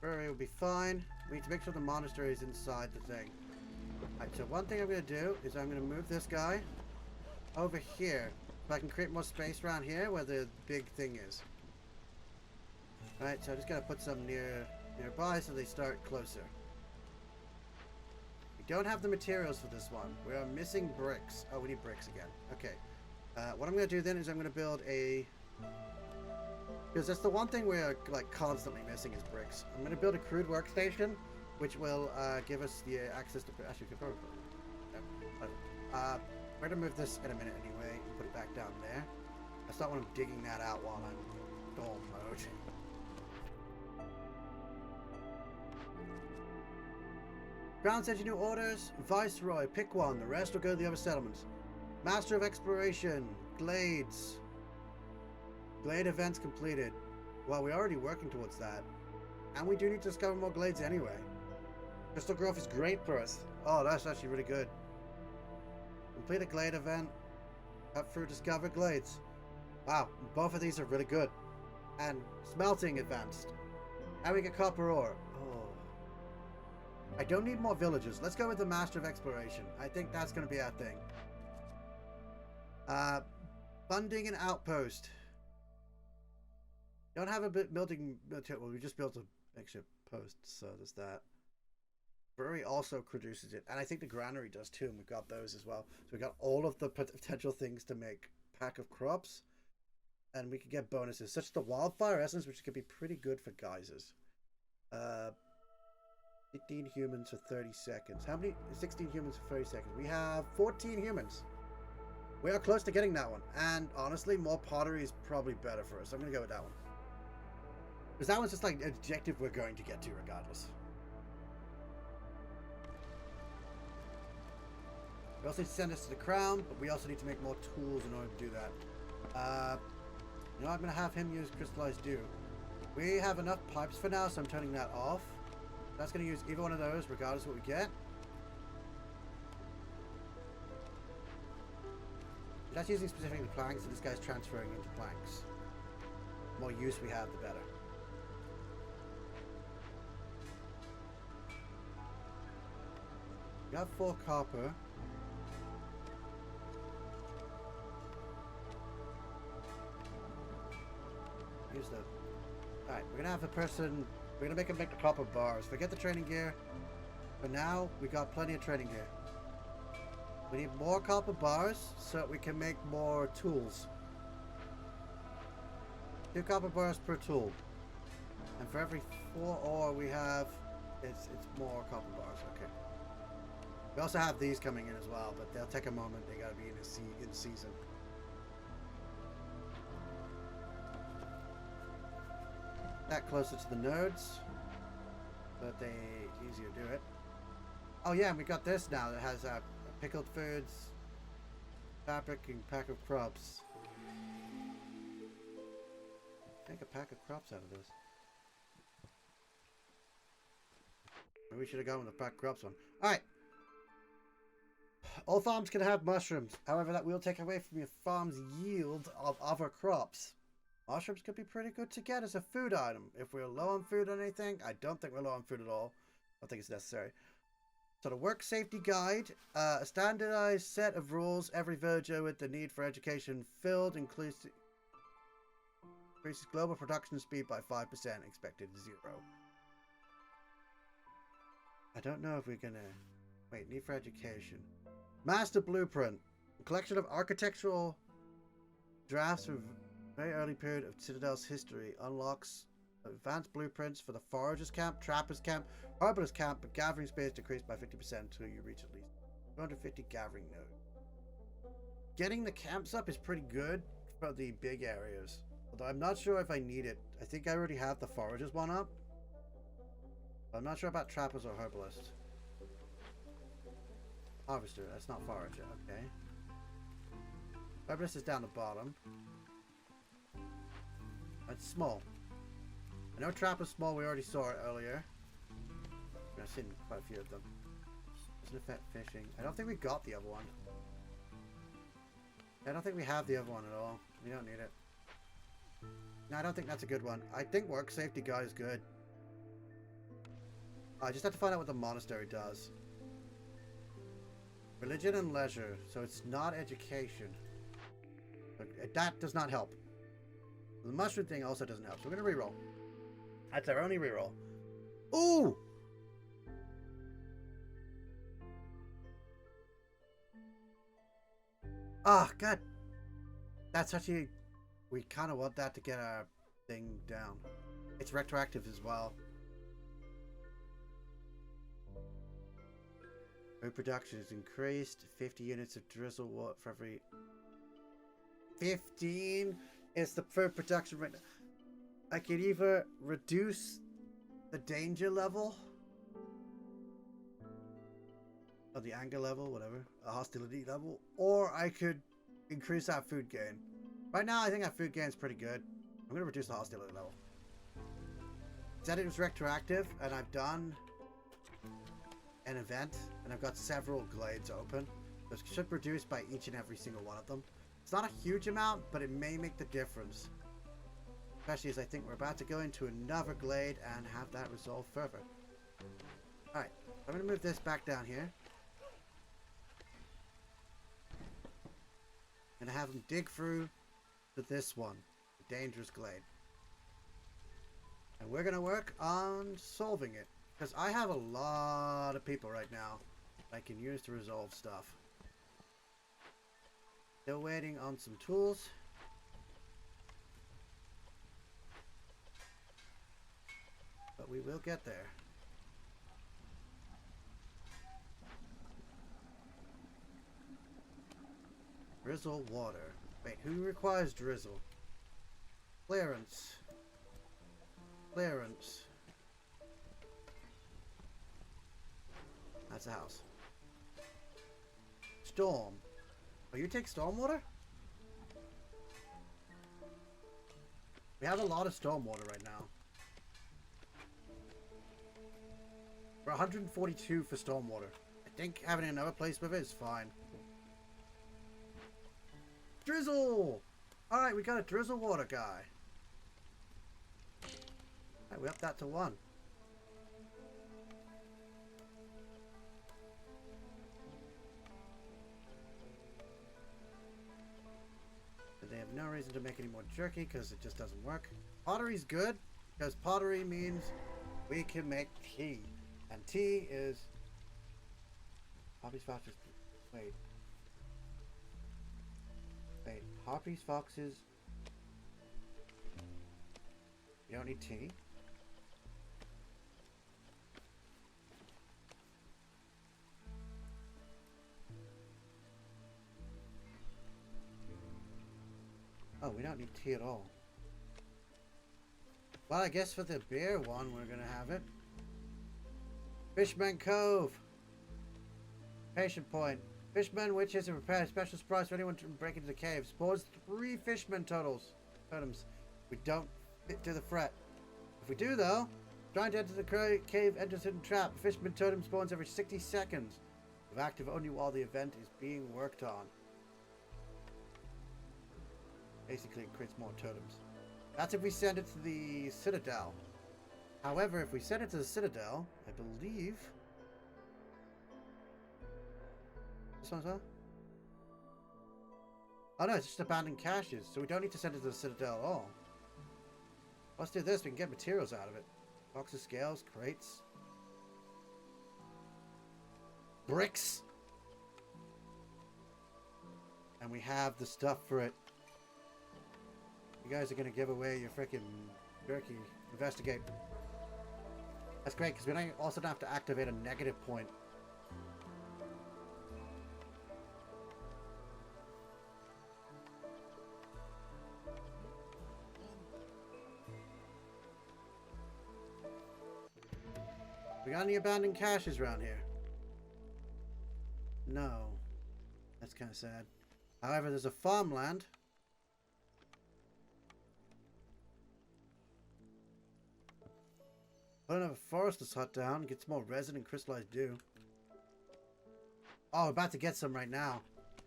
Speaker 1: Brewery will be fine. We need to make sure the monastery is inside the thing. Alright, so one thing I'm going to do is I'm going to move this guy over here so I can create more space around here where the big thing is. Alright, so I just got to put some nearby so they start closer. We don't have the materials for this one. We are missing bricks. Oh, we need bricks again. Okay. What I'm going to do then is I'm going to build a... Because that's the one thing we're like constantly missing is bricks. I'm going to build a crude workstation, which will give us the access to... Actually, we could probably... we're going to move this in a minute anyway and put it back down there. That's not when I'm digging that out while I'm in dorm mode. Ground sends you new orders. Viceroy, pick one. The rest will go to the other settlements. Master of Exploration, Glades. Glade events completed. Well, we're already working towards that. And we do need to discover more glades anyway. Crystal growth is great for us. Oh, that's actually really good. Complete a glade event. Cut through discover glades. Wow, both of these are really good. And smelting advanced. And we get copper ore. Oh. I don't need more villagers. Let's go with the Master of Exploration. I think that's going to be our thing. Funding an outpost. Don't have a building material. Well, we just built a makeshift post, so there's that. Brewery also produces it, and I think the granary does too, and we've got those as well. So we got all of the potential things to make pack of crops, and we can get bonuses, such as the wildfire essence, which could be pretty good for geysers. 15 humans for 30 seconds. How many? 16 humans for 30 seconds. We have 14 humans. We are close to getting that one, and honestly, more pottery is probably better for us. I'm gonna go with that one. Because that one's just like an objective we're going to get to regardless. We also need to send this to the crown, but we also need to make more tools in order to do that. You know, I'm going to have him use crystallized dew. We have enough pipes for now, so I'm turning that off. That's going to use either one of those, regardless of what we get. That's using specifically planks, and this guy's transferring into planks. The more use we have, the better. We have 4 copper. Use the... Alright, we're gonna have the person... We're gonna make him make the copper bars. Forget the training gear. For now, we got plenty of training gear. We need more copper bars so that we can make more tools. 2 copper bars per tool. And for every 4 ore we have, it's more copper bars. Okay. We also have these coming in as well, but they'll take a moment. They gotta be in season. That closer to the nodes, so that they easier do it. Oh yeah, and we got this now that has pickled foods, fabric, and pack of crops. Make a pack of crops out of this. Maybe we should have gone with the pack of crops one. Alright. All farms can have mushrooms. However, that will take away from your farm's yield of other crops. Mushrooms could be pretty good to get as a food item. If we're low on food on anything, I don't think we're low on food at all. I don't think it's necessary. So the work safety guide, a standardized set of rules every villager with the need for education filled, increases global production speed by 5%, expected 0. I don't know if we're gonna... Wait, need for education. Master Blueprint. A collection of architectural drafts from very early period of Citadel's history. Unlocks advanced blueprints for the Foragers Camp, Trappers Camp, Harborers Camp, but gathering space decreased by 50% until you reach at least 250 gathering nodes. Getting the camps up is pretty good for the big areas. Although I'm not sure if I need it. I think I already have the Foragers one up. But I'm not sure about Trappers or Herbalists. Harvester, that's not Forager, okay. Herbalist is down the bottom. It's small. I know Trapper's small, we already saw it earlier. I've seen quite a few of them. Doesn't affect fishing. I don't think we got the other one. I don't think we have the other one at all. We don't need it. No, I don't think that's a good one. I think work safety guide is good. I just have to find out what the monastery does. Religion and leisure. So it's not education. But that does not help. The mushroom thing also doesn't help. So we're going to reroll. That's our only reroll. Ooh! Ah, oh, God. That's actually... We kind of want that to get our thing down. It's retroactive as well. Food production is increased. 50 units of drizzle water for every... 15 is the food production right now. I could either reduce the danger level, or the anger level, whatever, a hostility level, or I could increase our food gain. Right now, I think our food gain is pretty good. I'm going to reduce the hostility level. Said it was retroactive, and I've done an event, and I've got several glades open. This should reduce by each and every single one of them. It's not a huge amount, but it may make the difference. Especially as I think we're about to go into another glade and have that resolve further. Alright, I'm going to move this back down here. And have them dig through to this one, the dangerous glade. And we're going to work on solving it. Because I have a lot of people right now I can use to resolve stuff. Still waiting on some tools. But we will get there. Drizzle water. Wait, who requires drizzle? Clearance. Clearance. That's a house. Storm. Oh, you take stormwater? We have a lot of stormwater right now. We're 142 for stormwater. I think having another place with it is fine. Drizzle! Alright, we got a drizzle water guy. Alright, we upped that to 1. But they have no reason to make any more jerky because it just doesn't work. Pottery's good because pottery means we can make tea. And tea is... Hobbies, foxes... Wait. Wait. Hobbies, foxes... You don't need tea? Oh, we don't need tea at all. Well, I guess for the beer one, we're gonna have it. Fishman Cove. Patient point. Fishman witches are prepared. Special surprise for anyone to break into the cave. Spawns 3 fishman totems. We don't fit to the threat. If we do, though, trying to enter the cave enters hidden trap. The fishman totem spawns every 60 seconds. If active only while the event is being worked on. Basically, it creates more totems. That's if we send it to the Citadel. However, if we send it to the Citadel, I believe... This one as well? Oh no, it's just abandoned caches, so we don't need to send it to the Citadel at all. Let's do this, we can get materials out of it. Boxes, scales, crates. Bricks! And we have the stuff for it. You guys are going to give away your freaking jerky. Investigate. That's great, because we don't also don't have to activate a negative point. We got any abandoned caches around here? No. That's kind of sad. However, there's a farmland. Put another forester's hut down, get some more resin and crystallized dew. Oh, we're about to get some right now.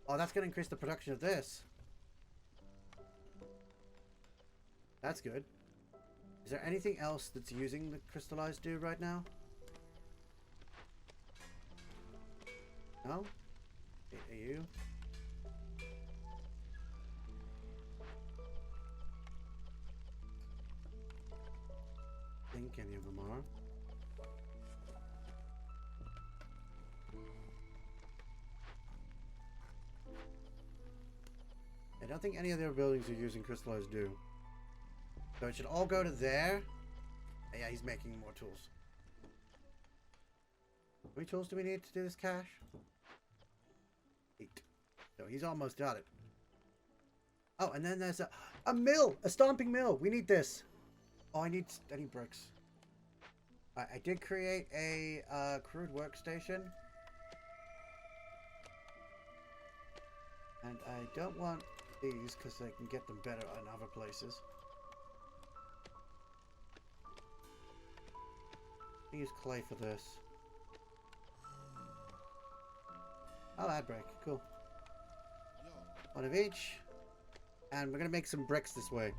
Speaker 1: Oh, that's going to increase the production of this. That's good. Is there anything else that's using the crystallized dew right now? No? Are you? I think any of them are. I don't think any of their buildings are using crystallized dew. So it should all go to there. Yeah, he's making more tools. How many tools do we need to do this cache? 8. So he's almost got it. Oh, and then there's a mill! A stomping mill! We need this! Oh, I need bricks. I did create a crude workstation. And I don't want these because I can get them better in other places. I use clay for this. I'll add brick. Cool. One of each. And we're going to make some bricks this way.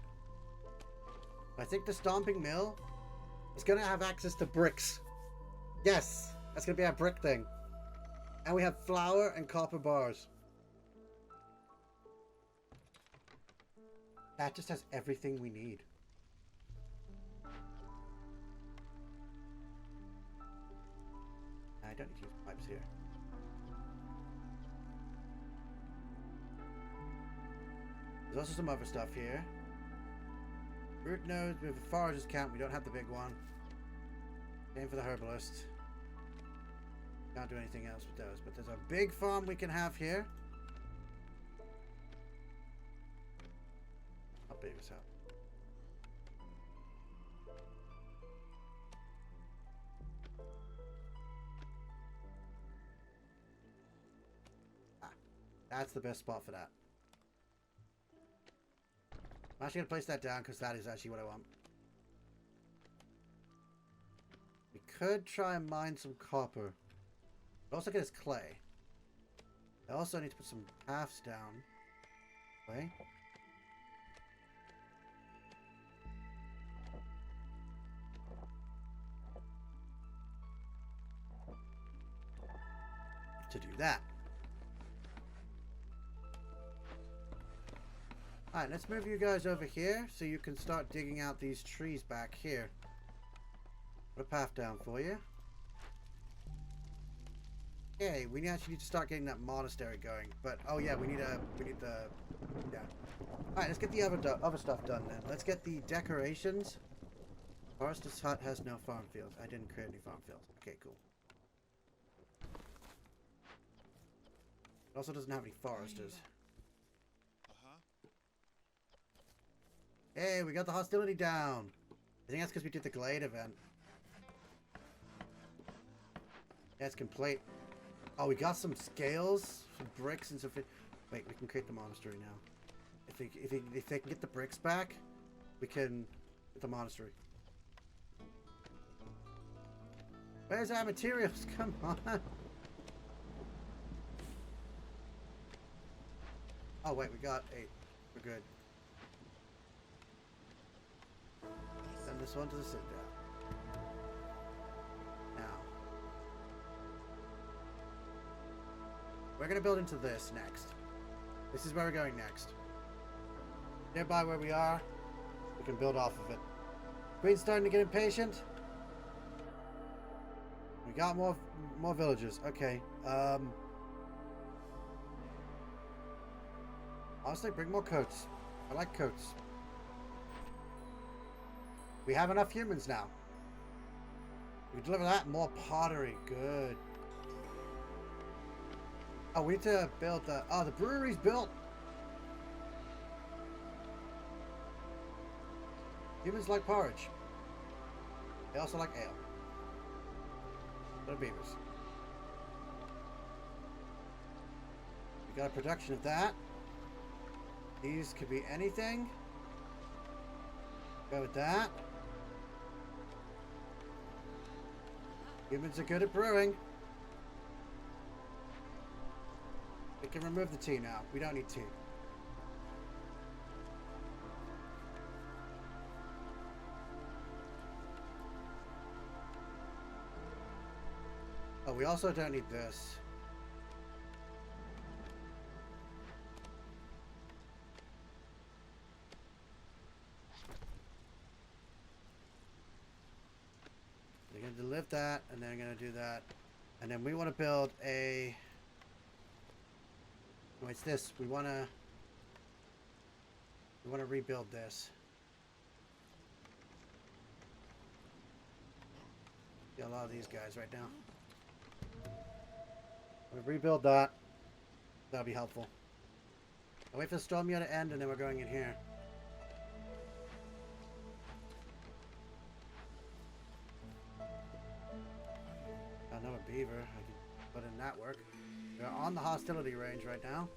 Speaker 1: I think the stomping mill is going to have access to bricks. Yes! That's going to be our brick thing. And we have flour and copper bars. That just has everything we need. I don't need to use pipes here. There's also some other stuff here. Root nodes, we have a forager's camp, we don't have the big one. Same for the herbalist. Can't do anything else with those, but there's a big farm we can have here. How big is that? Ah, that's the best spot for that. I'm actually going to place that down because that is actually what I want. We could try and mine some copper. But also get us clay. I also need to put some paths down. Okay. To do that. Alright, let's move you guys over here so you can start digging out these trees back here. Put a path down for you. Okay, we actually need to start getting that monastery going. But oh yeah, we need the yeah. Alright, let's get the other stuff done then. Let's get the decorations. Forester's hut has no farm fields. I didn't create any farm fields. Okay, cool. It also doesn't have any foresters. Hey, we got the hostility down. I think that's because we did the Glade event. Yeah, it's complete. Oh, we got some scales, some bricks, and some. Wait, we can create the monastery now. If they can get the bricks back, we can get the monastery. Where's our materials? Come on. Oh wait, we got 8. We're good. Send this one to the sit down. Now, we're gonna build into this next. This is where we're going next. Nearby where we are, we can build off of it. Queen's starting to get impatient. We got more villagers. Okay. Honestly, bring more coats. I like coats. We have enough humans now. We deliver that. More pottery. Good. Oh, we need to build the... Oh, the brewery's built. Humans like porridge. They also like ale. What are beavers? We got a production of that. These could be anything. Go with that. Humans are good at brewing. We can remove the tea now. We don't need tea. Oh, we also don't need this. They're going to deliver that, and then I'm going to do that. And then we want to build a... No, it's this. We want to rebuild this. Got a lot of these guys right now. We'll rebuild that. That'll be helpful. I'll wait for the storm to end, and then we're going in here. Another beaver. I can put in that work. We're on the hostility range right now.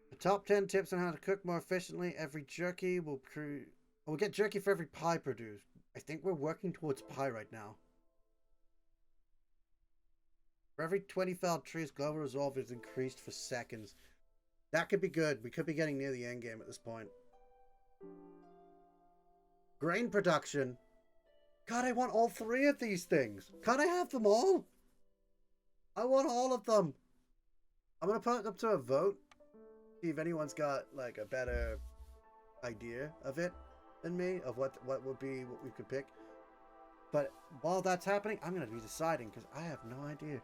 Speaker 1: The top 10 tips on how to cook more efficiently. Every jerky will we'll get jerky for every pie produced. I think we're working towards pie right now. For every 20 felled trees, global resolve is increased for seconds. That could be good. We could be getting near the end game at this point. Grain production. God, I want all 3 of these things. Can't I have them all? I want all of them. I'm going to put it up to a vote. See if anyone's got like a better idea of it than me, of what would be what we could pick. But while that's happening, I'm going to be deciding because I have no idea.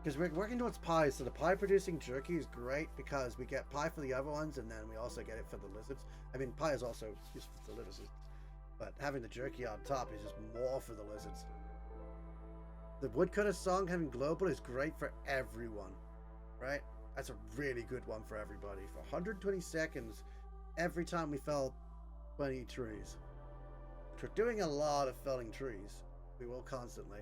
Speaker 1: Because we're working towards pie, so the pie producing jerky is great because we get pie for the other ones and then we also get it for the lizards. I mean, pie is also useful for the lizards, but having the jerky on top is just more for the lizards. The woodcutter song having global is great for everyone, right? That's a really good one for everybody. For 120 seconds, every time we fell 20 trees. We're doing a lot of felling trees. We will constantly.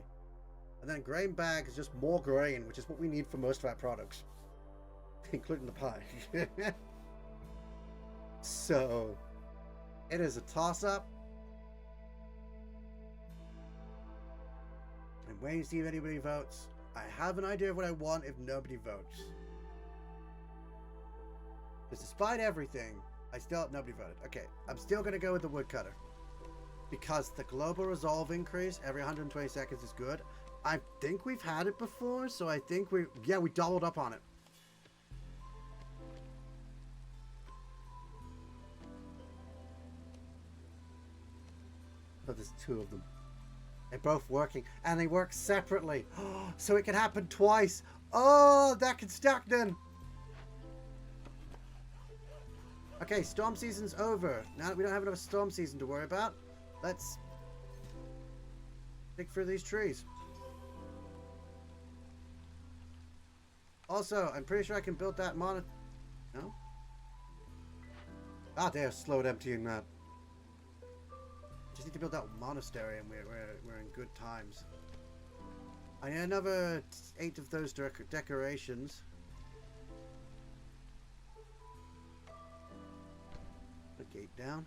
Speaker 1: And then grain bag is just more grain, which is what we need for most of our products. Including the pie. So, it is a toss-up. waiting to see if anybody votes. I have an idea of what I want if nobody votes. Because despite everything, nobody voted. Okay, I'm still going to go with the woodcutter. Because the global resolve increase every 120 seconds is good. I think we've had it before, so I think we doubled up on it. But there's two of them. They're both working, and they work separately. So it can happen twice. Oh, that can stack then. Okay, storm season's over. Now that we don't have another storm season to worry about, let's dig through these trees. Also, I'm pretty sure I can build that No? Ah, they're slowed emptying that. Just need to build that monastery and we're in good times. I need another 8 of those decorations. Put a gate down.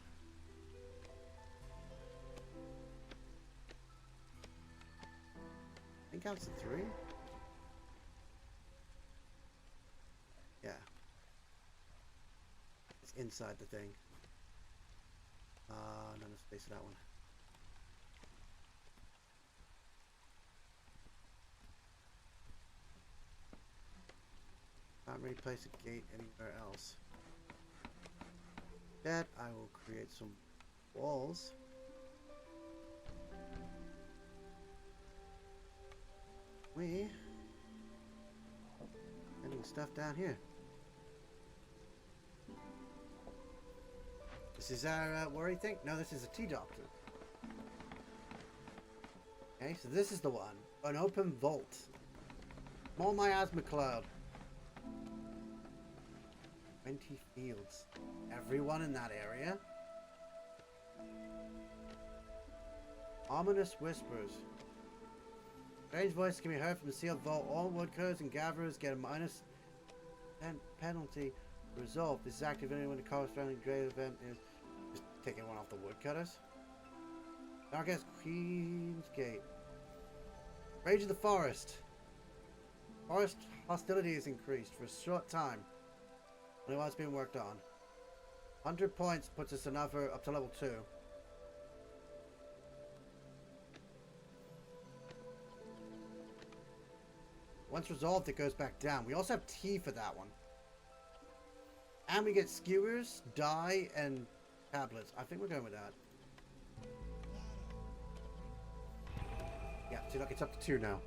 Speaker 1: I think that's 3. Yeah. It's inside the thing. None of space for that one. Can't really place a gate anywhere else. That I will create some walls. Getting stuff down here. This is our worry thing? No, this is a T-Doctor. Okay, so this is the one. An open vault. More miasma cloud. 20 fields. Everyone in that area? Ominous whispers. Strange voices can be heard from the sealed vault. All woodcutters and gatherers get a minus 10 penalty resolved. This is activated when the corresponding grade event is just taking one off the woodcutters. Darkest Queen's Gate. Rage of the Forest. Forest hostility is increased for a short time. Only while it's being worked on. 100 points puts us another up to level 2. Once resolved, it goes back down. We also have tea for that one. And we get skewers, dye, and tablets. I think we're going with that. Yeah, see, look, it's up to 2 now.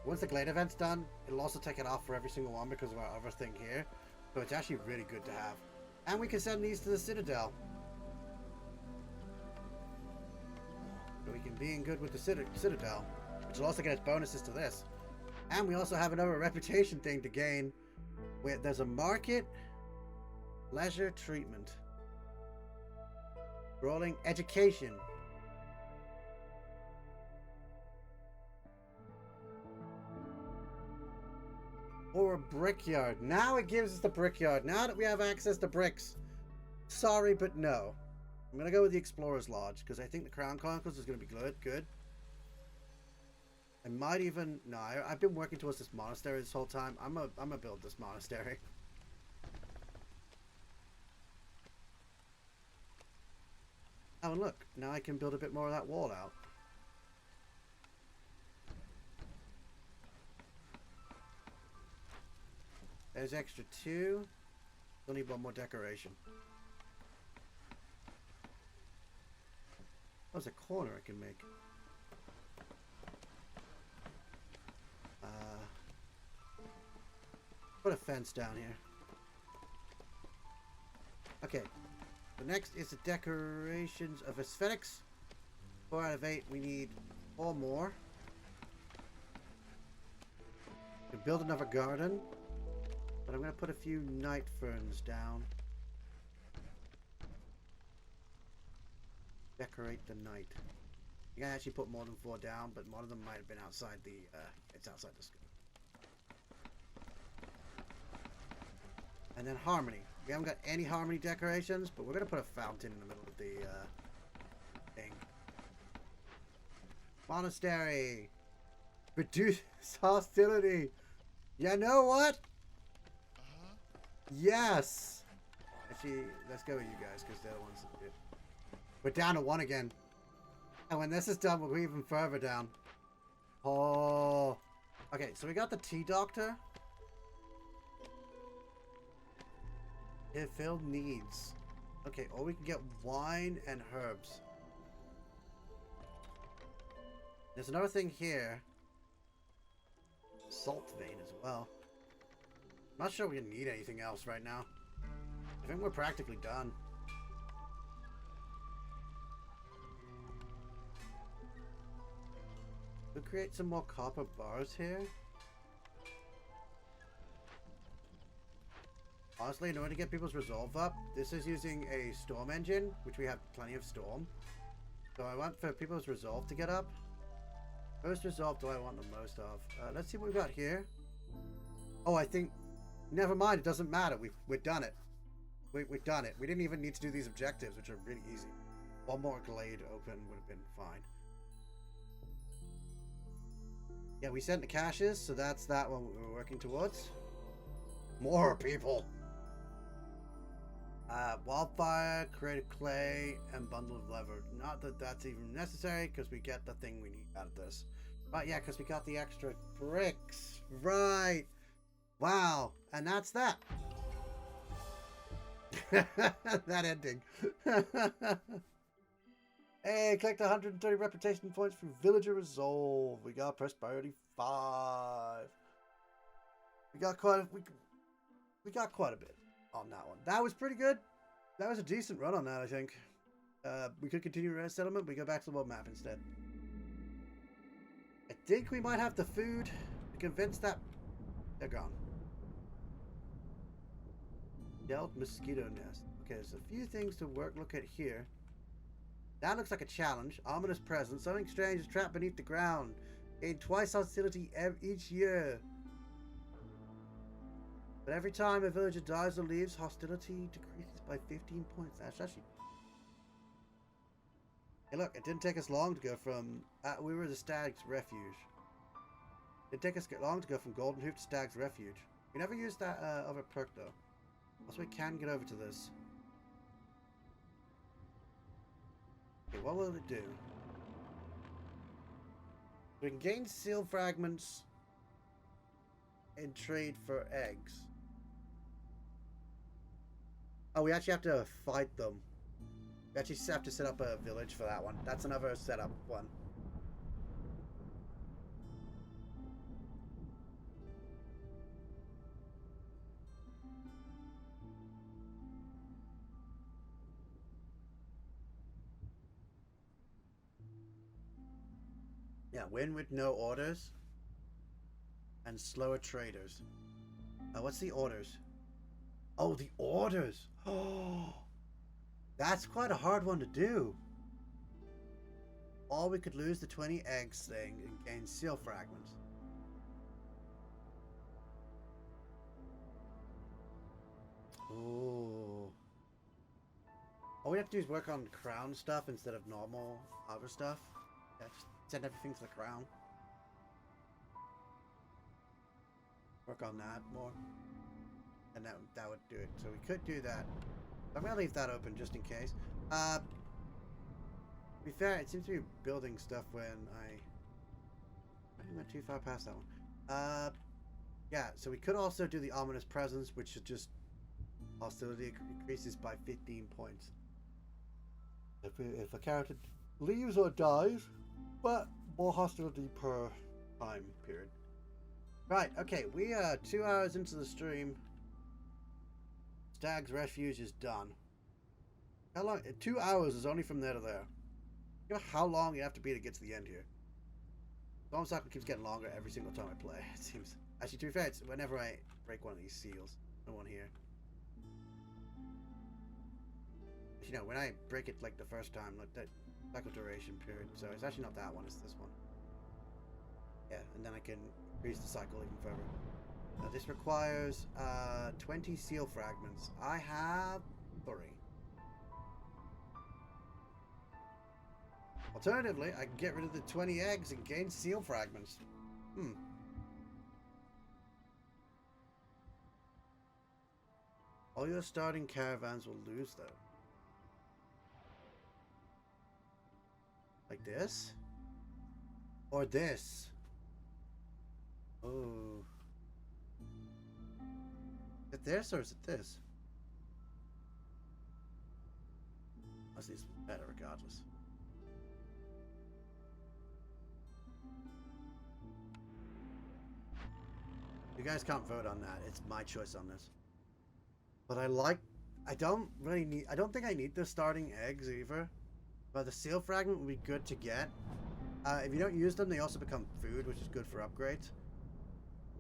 Speaker 1: Once the Glade event's done, it'll also take it off for every single one because of our other thing here. So it's actually really good to have. And we can send these to the Citadel. So we can be in good with the Citadel. Which will also get us bonuses to this. And we also have another reputation thing to gain. Where there's a market. Leisure treatment. Rolling education. Or a brickyard. Now it gives us the brickyard. Now that we have access to bricks. Sorry, but no. I'm going to go with the Explorer's Lodge. Because I think the Crown Chronicles is going to be good. I might even... No, I've been working towards this monastery this whole time. I'm gonna build this monastery. Oh, and look. Now I can build a bit more of that wall out. There's extra 2. Still need 1 more decoration. Oh, there's a corner I can make. Put a fence down here. Okay. The next is the decorations of aesthetics. 4 out of 8. We need 4 more. We build another garden. But I'm going to put a few night ferns down. Decorate the night. You can actually put more than 4 down, but one of them might have been outside the, it's outside the scope. And then harmony. We haven't got any harmony decorations, but we're going to put a fountain in the middle of the thing. Monastery. Reduce hostility. You know what? Yes. Actually, let's go with you guys because they're the ones that did. We're down to 1 again. And when this is done, we'll go even further down. Oh. Okay, so we got the tea doctor. It filled needs. Okay, or we can get wine and herbs. There's another thing here. Salt vein as well. I'm not sure we need anything else right now. I think we're practically done. We'll create some more copper bars here. Honestly, in order to get people's resolve up, this is using a storm engine, which we have plenty of storm. So I want for people's resolve to get up. First resolve do I want the most of? Let's see what we got here. Oh, I think... Never mind, it doesn't matter. We've done it. We've done it. We didn't even need to do these objectives, which are really easy. One more glade open would have been fine. Yeah, we sent the caches, so that's that one we were working towards. More people! Wildfire, creative clay, and bundle of leather. Not that that's even necessary, because we get the thing we need out of this. But yeah, because we got the extra bricks. Right! Wow! And that's that! That ending. Hey, collect 130 reputation points through Villager Resolve. We got Prosperity 5. We got quite a bit on that one. That was pretty good. That was a decent run on that, I think. We could continue Red Settlement. We go back to the world map instead. I think we might have the food to convince that they're gone. Dealt mosquito nest. Okay, there's a few things to look at here. That looks like a challenge. Ominous presence. Something strange is trapped beneath the ground. Gain twice hostility each year. But every time a villager dies or leaves, hostility decreases by 15 points. That's actually... Hey look, it didn't take us long to go from... we were the Stag's Refuge. It didn't take us long to go from Golden Hoof to Stag's Refuge. We never used that other perk though. Also, we can get over to this. Okay, what will it do? We can gain seal fragments and trade for eggs. Oh, we actually have to fight them. We actually have to set up a village for that one. That's another setup one. Yeah, win with no orders. And slower traders. What's the orders? Oh, the orders! Oh, that's quite a hard one to do. Or we could lose the 20 eggs thing and gain seal fragments. Oh. All we have to do is work on crown stuff instead of normal other stuff. Yeah, just send everything to the crown. Work on that more. And that would do it. So we could do that. I'm going to leave that open just in case. To be fair, it seems to be building stuff when I went too far past that one. Yeah, so we could also do the ominous presence, which is just hostility increases by 15 points. If a character leaves or dies, but more hostility per time period. Right, okay, we are 2 hours into the stream. Stag's Refuge is done. How long? 2 hours is only from there to there. You know how long you have to be to get to the end here? The Storm Cycle keeps getting longer every single time I play, it seems. Actually, to be fair, it's whenever I break one of these seals. No one here. You know, when I break it like the first time, like that cycle duration period. So it's actually not that one, it's this one. Yeah, and then I can increase the cycle even further. This requires 20 seal fragments. I have 3. Alternatively, I can get rid of the 20 eggs and gain seal fragments. All your starting caravans will lose, though. Like this? Or this? Oh. Is it this or is it this? This is better regardless. You guys can't vote on that. It's my choice on this. But I don't think I need the starting eggs either. But the seal fragment would be good to get. If you don't use them, they also become food, which is good for upgrades.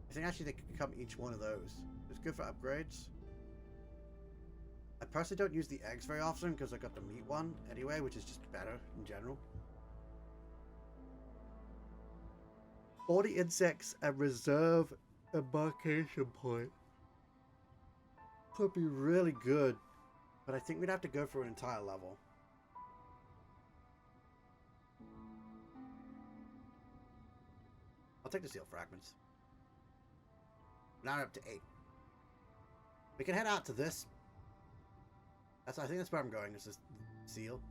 Speaker 1: I think actually they could become each one of those. It's good for upgrades. I personally don't use the eggs very often because I got the meat one anyway, which is just better in general. 40 insects and reserve embarkation point. Could be really good, but I think we'd have to go for an entire level. I'll take the seal fragments. Now we're up to 8. We can head out to this. I think that's where I'm going. This is seal.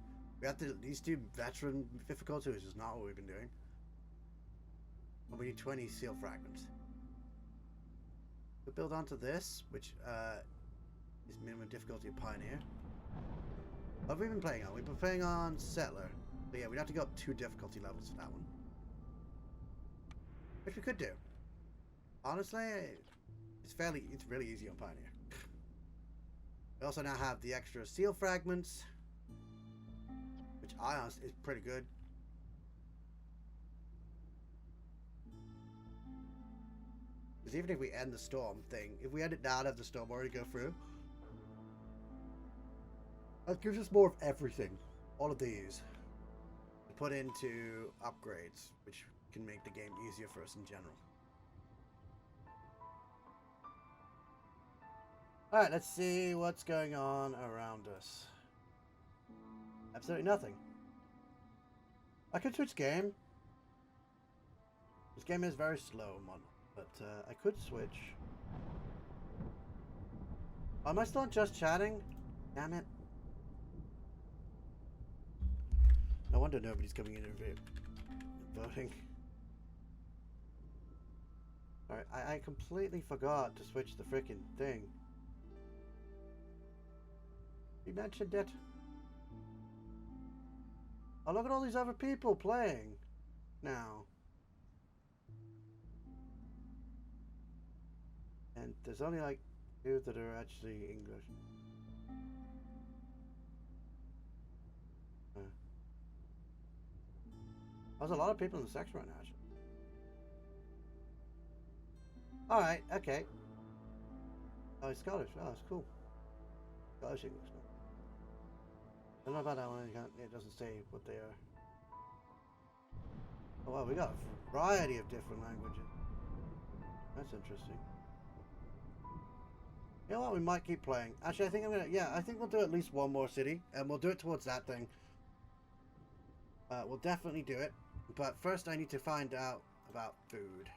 Speaker 1: We have these 2 veteran difficulty, which is not what we've been doing. And we need 20 seal fragments. We'll build onto this, which is minimum difficulty of Pioneer. What have we been playing on? We've been playing on Settler. But yeah, we'd have to go up 2 difficulty levels for that one. Which we could do. Honestly, it's really easy on Pioneer. We also now have the extra seal fragments, which I honestly is pretty good. Because even if we end the storm thing, if we end it now to have the storm already go through, that gives us more of everything. All of these to put into upgrades, which can make the game easier for us in general. Alright, let's see what's going on around us. Absolutely nothing. I could switch game. This game is very slow, but I could switch. Am I still just chatting? Damn it. No wonder nobody's coming in and voting. Alright, I completely forgot to switch the frickin' thing. You mentioned it. Oh, look at all these other people playing now. And there's only like 2 that are actually English. There's a lot of people in the section right now, actually. Alright, okay. Oh, it's Scottish. Oh, it's cool. Scottish English. I don't know about that one. It doesn't say what they are. Oh, well, we got a variety of different languages. That's interesting. You know what? We might keep playing. Actually, I think I'm gonna. Yeah, I think we'll do at least one more city, and we'll do it towards that thing. We'll definitely do it. But first, I need to find out about food.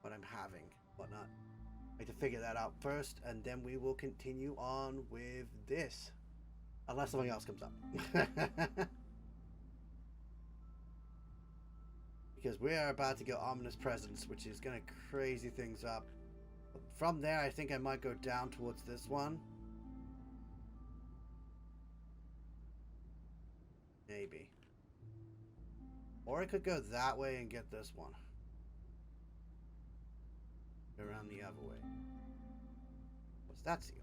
Speaker 1: What I'm having, whatnot. I need to figure that out first, and then we will continue on with this. Unless something else comes up. Because we are about to go Ominous Presence, which is going to crazy things up. From there, I think I might go down towards this one. Maybe. Or I could go that way and get this one. Around the other way. What's that seal?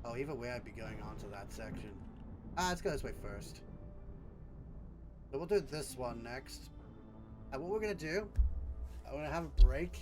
Speaker 1: Oh, either way I'd be going on to that section. Let's go this way first. So we'll do this one next. And what we're going to do, I'm going to have a break.